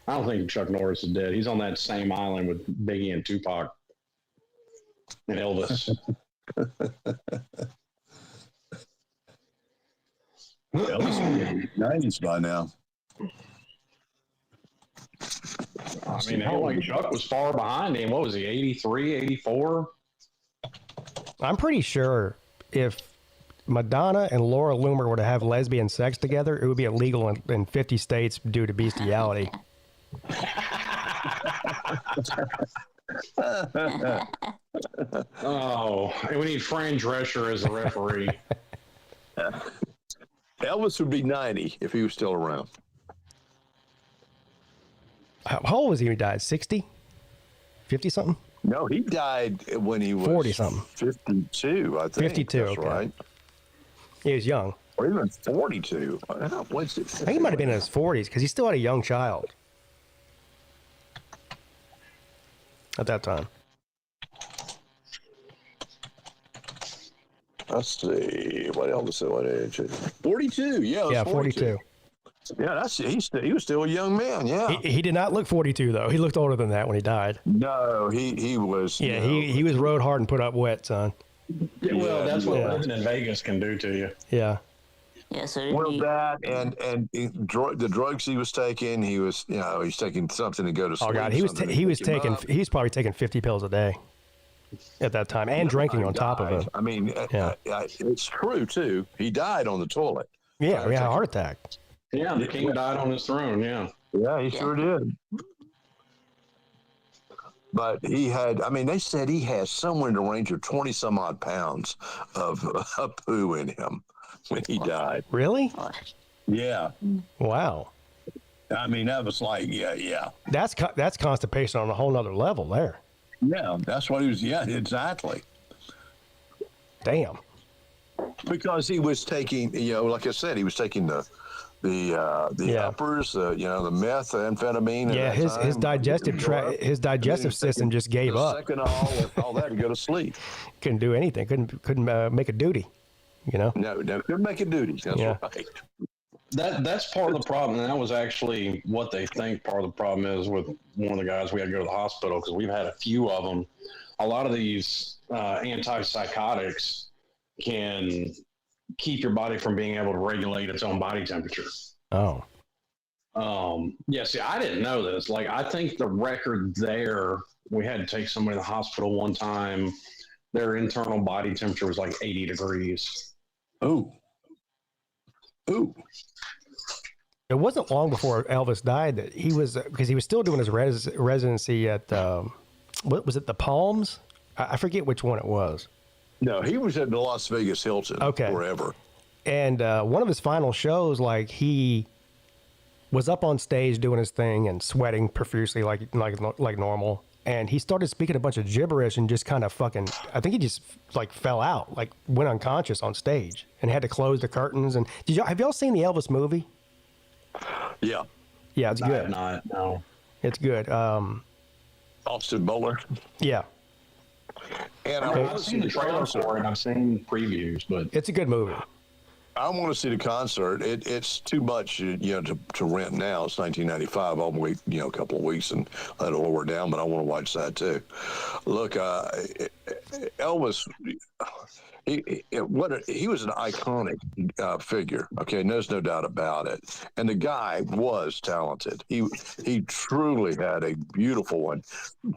I don't think Chuck Norris is dead. He's on that same island with Biggie and Tupac and Elvis. Elvis in the 90s by now. I mean, Chuck was far behind him. What was he, 83, 84? I'm pretty sure if Madonna and Laura Loomer were to have lesbian sex together, it would be illegal in 50 states due to bestiality. Oh, and we need Fran Drescher as a referee. Elvis would be 90 if he was still around. How old was he when he died? 60? 50 something? No, he died when he was 40 something. 52, I think. 52, That's okay. right. He was young. Or even 42. I think he might have been in his 40s because he still had a young child at that time. Let's see. What Elvis? What age? 42. Yeah. Yeah, 42. Yeah, he was still a young man. Yeah. He did not look 42 though. He looked older than that when he died. No, he was. Yeah, he was rode hard and put up wet, son. Yeah, well, that's what living in Vegas can do to you. Yeah. Yeah, so Well, that and the drugs he was taking, he's taking something to go to sleep. Oh God, he was probably taking 50 pills a day at that time and drinking on top of it. I mean, it's true too. He died on the toilet. Yeah, he had a heart attack. Yeah, the king died on his throne. Yeah. Yeah, he sure did. But he had, I mean, they said he has somewhere in the range of 20 some odd pounds of poo in him when he died. Really? Yeah. Wow. I mean, that was like, yeah. That's constipation on a whole nother level there. Yeah, that's what he was. Yeah, exactly. Damn. Because he was taking, like I said, he was taking the uppers, the methamphetamine. Yeah, his digestive system just gave up. Second all that to go to sleep. Couldn't do anything. Couldn't make a duty. No, couldn't make a duty. That's right. That's part of the problem, and that was actually what they think part of the problem is with one of the guys we had to go to the hospital because we've had a few of them. A lot of these antipsychotics can keep your body from being able to regulate its own body temperature. Oh. See, I didn't know this. Like, I think the record there, we had to take somebody to the hospital one time. Their internal body temperature was like 80 degrees. Ooh. It wasn't long before Elvis died that he was, because he was still doing his residency at, what was it, the Palms? I forget which one it was. No, he was at the Las Vegas Hilton forever. And one of his final shows, like, he was up on stage doing his thing and sweating profusely like normal. And he started speaking a bunch of gibberish and just kind of I think he just like fell out, like went unconscious on stage and had to close the curtains. And have y'all seen the Elvis movie? Yeah. Yeah, it's good. I have not, no. It's good. Austin Butler. Yeah. And I've seen the trailer for it. I've seen previews, but it's a good movie. I want to see the concert. It's too much, to rent now. It's $19.95. I'll wait, a couple of weeks and let it lower down. But I want to watch that too. Look, Elvis, he was an iconic figure. Okay, there's no doubt about it. And the guy was talented. He truly had a beautiful one,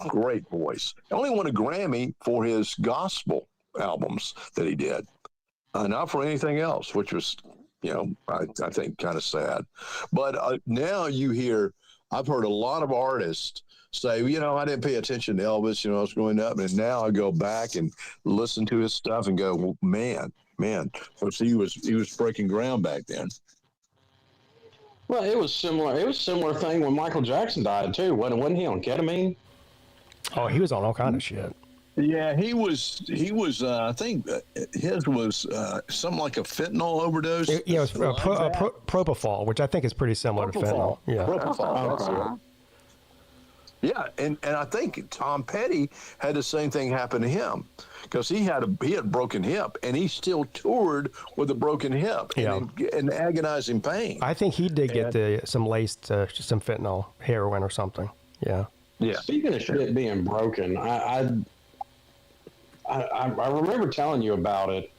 great voice. He only won a Grammy for his gospel albums that he did. Not for anything else, which was, I think kind of sad. But now I've heard a lot of artists say, I didn't pay attention to Elvis, I was growing up. And now I go back and listen to his stuff and go, well, man, he was breaking ground back then. Well, it was similar. It was a similar thing when Michael Jackson died too. Wasn't he on ketamine? Oh, he was on all kind of shit. Yeah, he was. I think his was something like a fentanyl overdose. It was propofol, which I think is pretty similar to fentanyl. Yeah. Propofol. Yeah, and I think Tom Petty had the same thing happen to him because he had a broken hip and he still toured with a broken hip and agonizing pain. I think he did get some laced some fentanyl, heroin or something. Yeah. Yeah. Speaking of shit being broken, I remember telling you about it.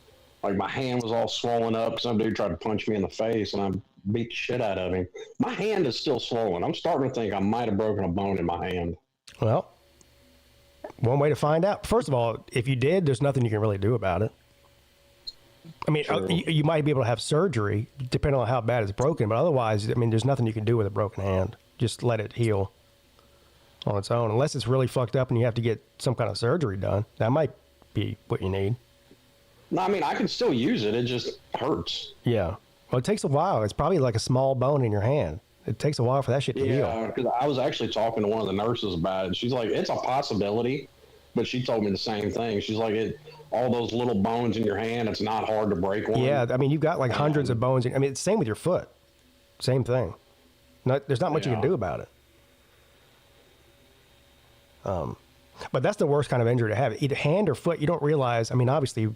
Like, my hand was all swollen up. Some dude tried to punch me in the face, and I beat the shit out of him. My hand is still swollen. I'm starting to think I might have broken a bone in my hand. Well, one way to find out. First of all, if you did, there's nothing you can really do about it. I mean, you might be able to have surgery, depending on how bad it's broken. But otherwise, I mean, there's nothing you can do with a broken hand. Just let it heal on its own. Unless it's really fucked up and you have to get some kind of surgery done. That might be what you need. No, I mean, I can still use it. It just hurts. Yeah. Well, it takes a while. It's probably like a small bone in your hand. It takes a while for that shit to heal. Yeah, because I was actually talking to one of the nurses about it. She's like, it's a possibility, but she told me the same thing. She's like, all those little bones in your hand, it's not hard to break one. Yeah, I mean, you've got like hundreds of bones. I mean, it's the same with your foot. Same thing. There's not much you can do about it. But that's the worst kind of injury to have. Either hand or foot, you don't realize. I mean, obviously,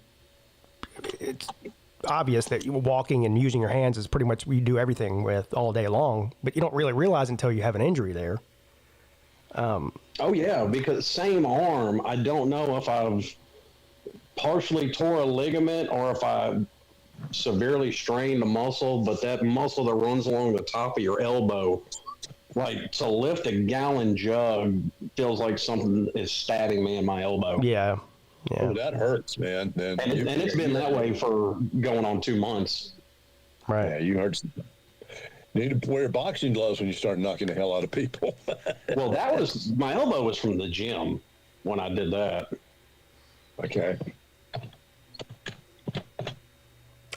it's obvious that walking and using your hands is pretty much what you do everything with all day long, but you don't really realize until you have an injury there. Oh, yeah, because same arm, I don't know if I've partially tore a ligament or if I severely strained a muscle, but that muscle that runs along the top of your elbow, like to lift a gallon jug feels like something is stabbing me in my elbow. Yeah. Oh, that hurts, man. And it's been that way for going on 2 months. Right. Yeah, you hurt. You need to wear boxing gloves when you start knocking the hell out of people. Well, my elbow was from the gym when I did that. Okay.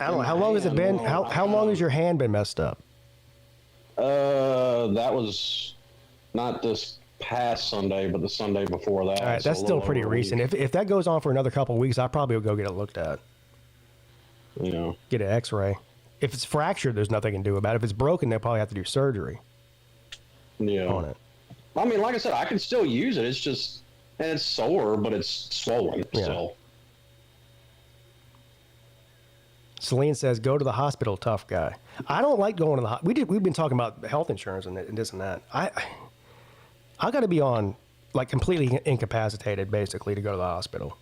I don't know. How long has it been? How long has your hand been messed up? That was not this past Sunday, but the Sunday before that. All right, that's still pretty recent. If that goes on for another couple of weeks, I probably will go get it looked at. Yeah. Get an X-ray. If it's fractured, there's nothing I can do about it. If it's broken, they'll probably have to do surgery. Yeah. On it. I mean, like I said, I can still use it. It's just, and it's sore, but it's swollen still. Celine says, "Go to the hospital, tough guy." I don't like going to the hospital. We've been talking about health insurance and this and that. I got to be on like completely incapacitated basically to go to the hospital.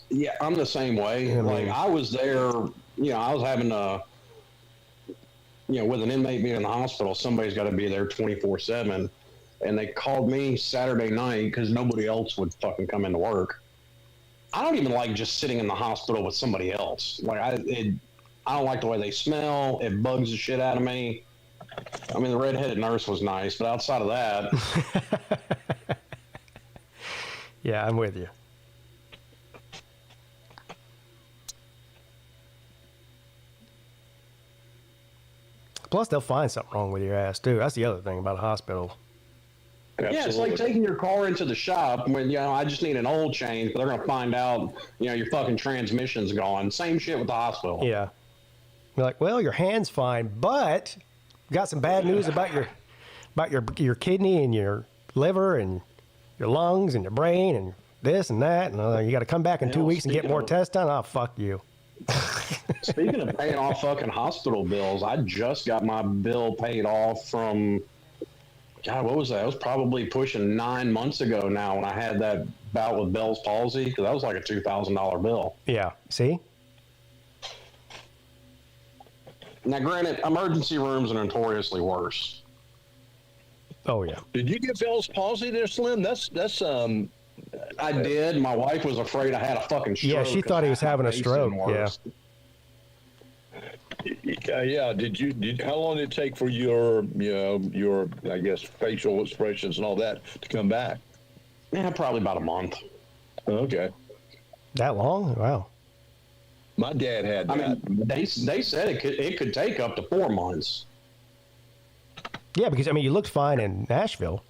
Yeah, I'm the same way. Like I was there, I was having with an inmate being in the hospital, somebody's got to be there 24/7. And they called me Saturday night because nobody else would fucking come into work. I don't even like just sitting in the hospital with somebody else. Like I don't like the way they smell. It bugs the shit out of me. I mean, the redheaded nurse was nice, but outside of that, yeah, I'm with you. Plus, they'll find something wrong with your ass too. That's the other thing about a hospital. Absolutely. Yeah, it's like taking your car into the shop when, I just need an oil change, but they're going to find out, your fucking transmission's gone. Same shit with the hospital. Yeah. You're like, well, your hand's fine, but got some bad news about your kidney and your liver and your lungs and your brain and this and that. And you got to come back in 2 weeks and get more tests done. Oh, fuck you. Speaking of paying off fucking hospital bills, I just got my bill paid off from... God, what was that? It was probably pushing 9 months ago now when I had that bout with Bell's palsy, because that was like a $2,000 bill. Yeah. See? Now, granted, emergency rooms are notoriously worse. Oh, yeah. Did you get Bell's palsy there, Slim? That's I did. My wife was afraid I had a fucking stroke. Yeah, she thought he was having a stroke. Yeah. Yeah. How long did it take for your I guess facial expressions and all that to come back? Yeah, probably about a month. Okay. That long? Wow. My dad had that. I mean, they said it could take up to 4 months. Yeah, because you looked fine in Nashville.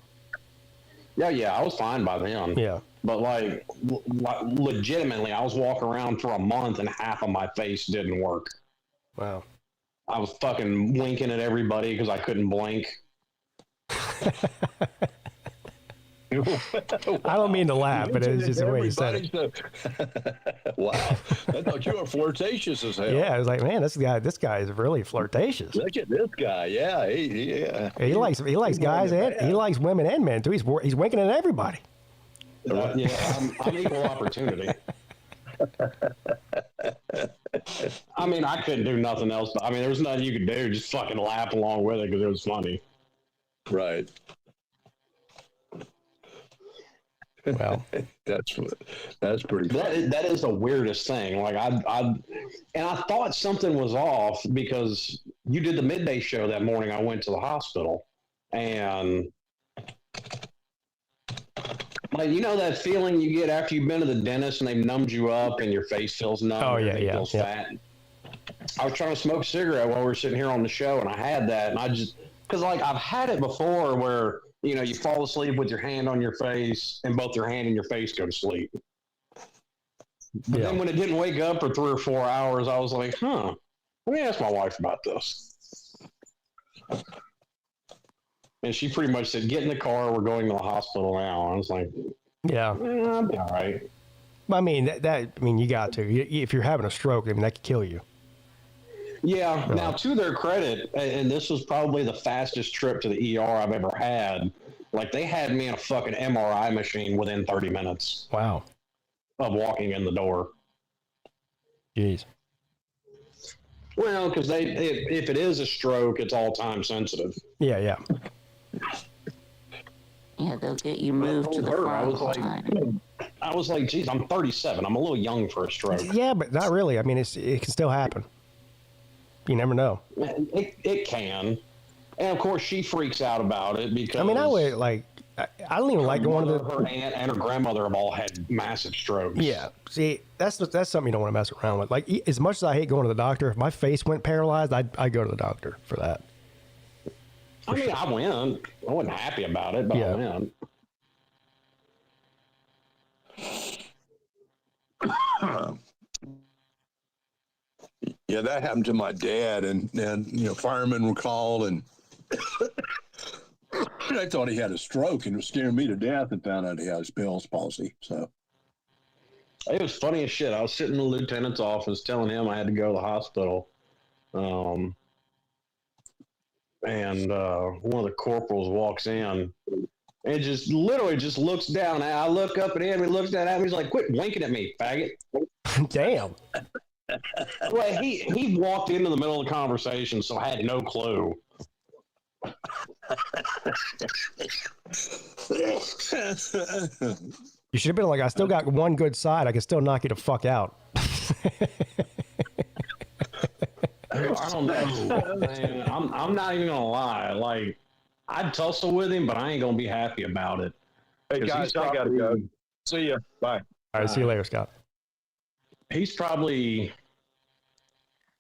Yeah, I was fine by then. Yeah. But like legitimately, I was walking around for a month and half of my face didn't work. Wow. I was fucking winking at everybody because I couldn't blink. I don't mean to laugh, but it's just the way you said it. Wow. I thought you were flirtatious as hell. Yeah, I was like, man, this guy is really flirtatious. Look at this guy. Yeah, He likes guys and he likes women and men too. He's winking at everybody. Yeah, I'm equal opportunity. I mean, I couldn't do nothing else. But, there was nothing you could do. Just fucking laugh along with it because it was funny. Right. Well, that's pretty funny. That is the weirdest thing. Like I thought something was off because you did the midday show that morning. I went to the hospital and like, that feeling you get after you've been to the dentist and they've numbed you up and your face feels numb. Oh, yeah, and it feels fat. I was trying to smoke a cigarette while we were sitting here on the show and I had that and I just, because like I've had it before where, you fall asleep with your hand on your face and both your hand and your face go to sleep. But then when it didn't wake up for 3 or 4 hours, I was like, let me ask my wife about this. And she pretty much said, get in the car. We're going to the hospital now. I was like, yeah, I'll be all right. You got to. If you're having a stroke, that could kill you. Yeah. Now, to their credit, and this was probably the fastest trip to the ER I've ever had. Like, they had me in a fucking MRI machine within 30 minutes. Wow. Of walking in the door. Jeez. Well, because if it is a stroke, it's all time sensitive. Yeah. Yeah, they'll get you moved to the front. I was like, geez, I'm 37. I'm a little young for a stroke. Yeah, but not really. It can still happen. You never know. It can. And of course, she freaks out about it because I mean, I would like. I don't even like going to her aunt and her grandmother have all had massive strokes. Yeah, see, that's something you don't want to mess around with. Like, as much as I hate going to the doctor, if my face went paralyzed, I'd go to the doctor for that. I mean, I went. I wasn't happy about it, but I went. Yeah, that happened to my dad, and firemen were called, and I thought he had a stroke, and it was scaring me to death, and found out he had Bell's palsy. So it was funny as shit. I was sitting in the lieutenant's office telling him I had to go to the hospital, and one of the corporals walks in and just literally just looks down. I look up at him, he looks down at me, he's like, "Quit winking at me, faggot." Damn. Well, he walked into the middle of the conversation, so I had no clue. You should have been like, I still got one good side. I can still knock you the fuck out. I don't know, man. I'm not even gonna lie. Like, I'd tussle with him, but I ain't gonna be happy about it. Hey guys, I gotta go. See ya. Bye. All right, see you later, Scott. He's probably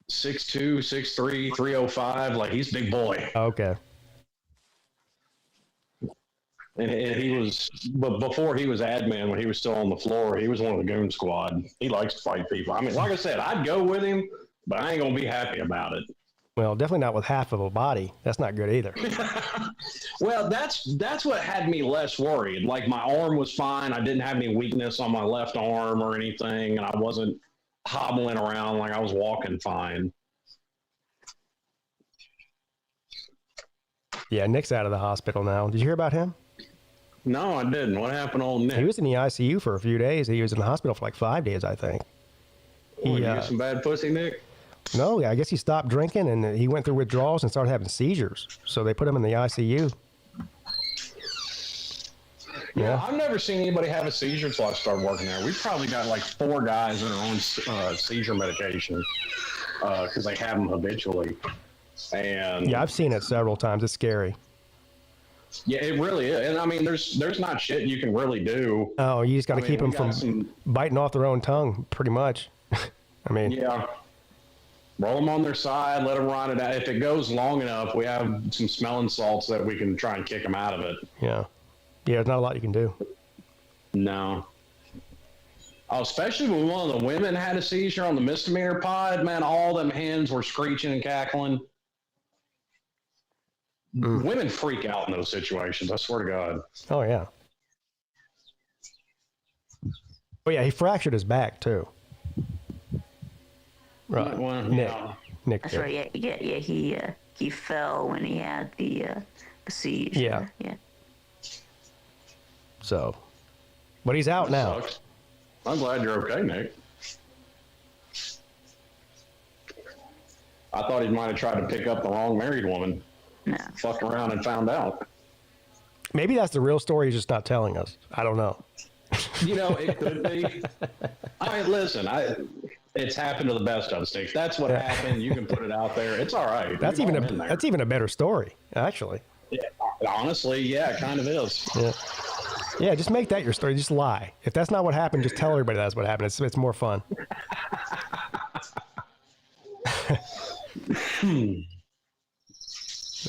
6'2", 6'3", 305. Like, he's a big boy. Okay. And he was, but before he was admin, when he was still on the floor, he was one of the goon squad. He likes to fight people. I mean, like I said, I'd go with him, but I ain't gonna be happy about it. Well, definitely not with half of a body. That's not good either. Well, that's what had me less worried. Like, my arm was fine. I didn't have any weakness on my left arm or anything, and I wasn't hobbling around. Like, I was walking fine. Yeah, Nick's out of the hospital now. Did you hear about him? No, I didn't. What happened to old Nick? He was in the ICU for a few days. He was in the hospital for like 5 days, I think. Did you get some bad pussy, Nick? No, I guess he stopped drinking and he went through withdrawals and started having seizures. So they put him in the ICU. Yeah, I've never seen anybody have a seizure until I started working there. We've probably got like 4 guys that are on seizure medication because they have them habitually. And yeah, I've seen it several times. It's scary. Yeah, it really is. And I mean, there's not shit you can really do. Oh, you just got to keep them from biting off their own tongue, pretty much. I mean, yeah. Roll them on their side, let them ride it out. If it goes long enough, we have some smelling salts that we can try and kick them out of it. Yeah. Yeah, there's not a lot you can do. No. Oh, especially when one of the women had a seizure on the misdemeanor pod, man, all them hens were screeching and cackling. Women freak out in those situations, I swear to God. Oh, yeah. Oh, yeah, he fractured his back, too. Right. Well, Nick. yeah. Nick That's did. right. Yeah. He fell when he had the seizure. Yeah. Yeah. So, but he's out That now. sucks. I'm glad you're okay, Nick. I thought he might have tried to pick up the wrong married woman. No. Fucked around and found out. Maybe that's the real story. He's just not telling us. I don't know. You know, it could be. I mean, listen, it's happened to the best of us, Nick. That's what happened. You can put it out there. It's all right. That's We've even all been there. that's even a better story, actually. Yeah, honestly, yeah, it kind of is. Yeah. Yeah, just make that your story. Just lie. If that's not what happened, just tell everybody that's what happened. It's more fun.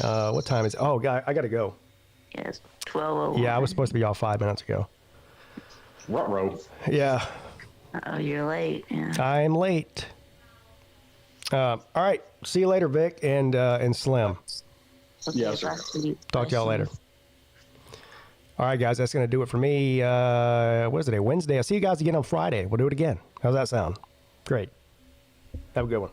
What time is it? Oh, I got to go. Yes. 12:01. Yeah, I was supposed to be off 5 minutes ago. Ruh-roh. Yeah, Oh, you're late. Yeah. I'm late. All right. See you later, Vic and Slim. Yes, sir. Talk to y'all later. All right, guys, that's going to do it for me. What is it, Wednesday? I'll see you guys again on Friday. We'll do it again. How's that sound? Great. Have a good one.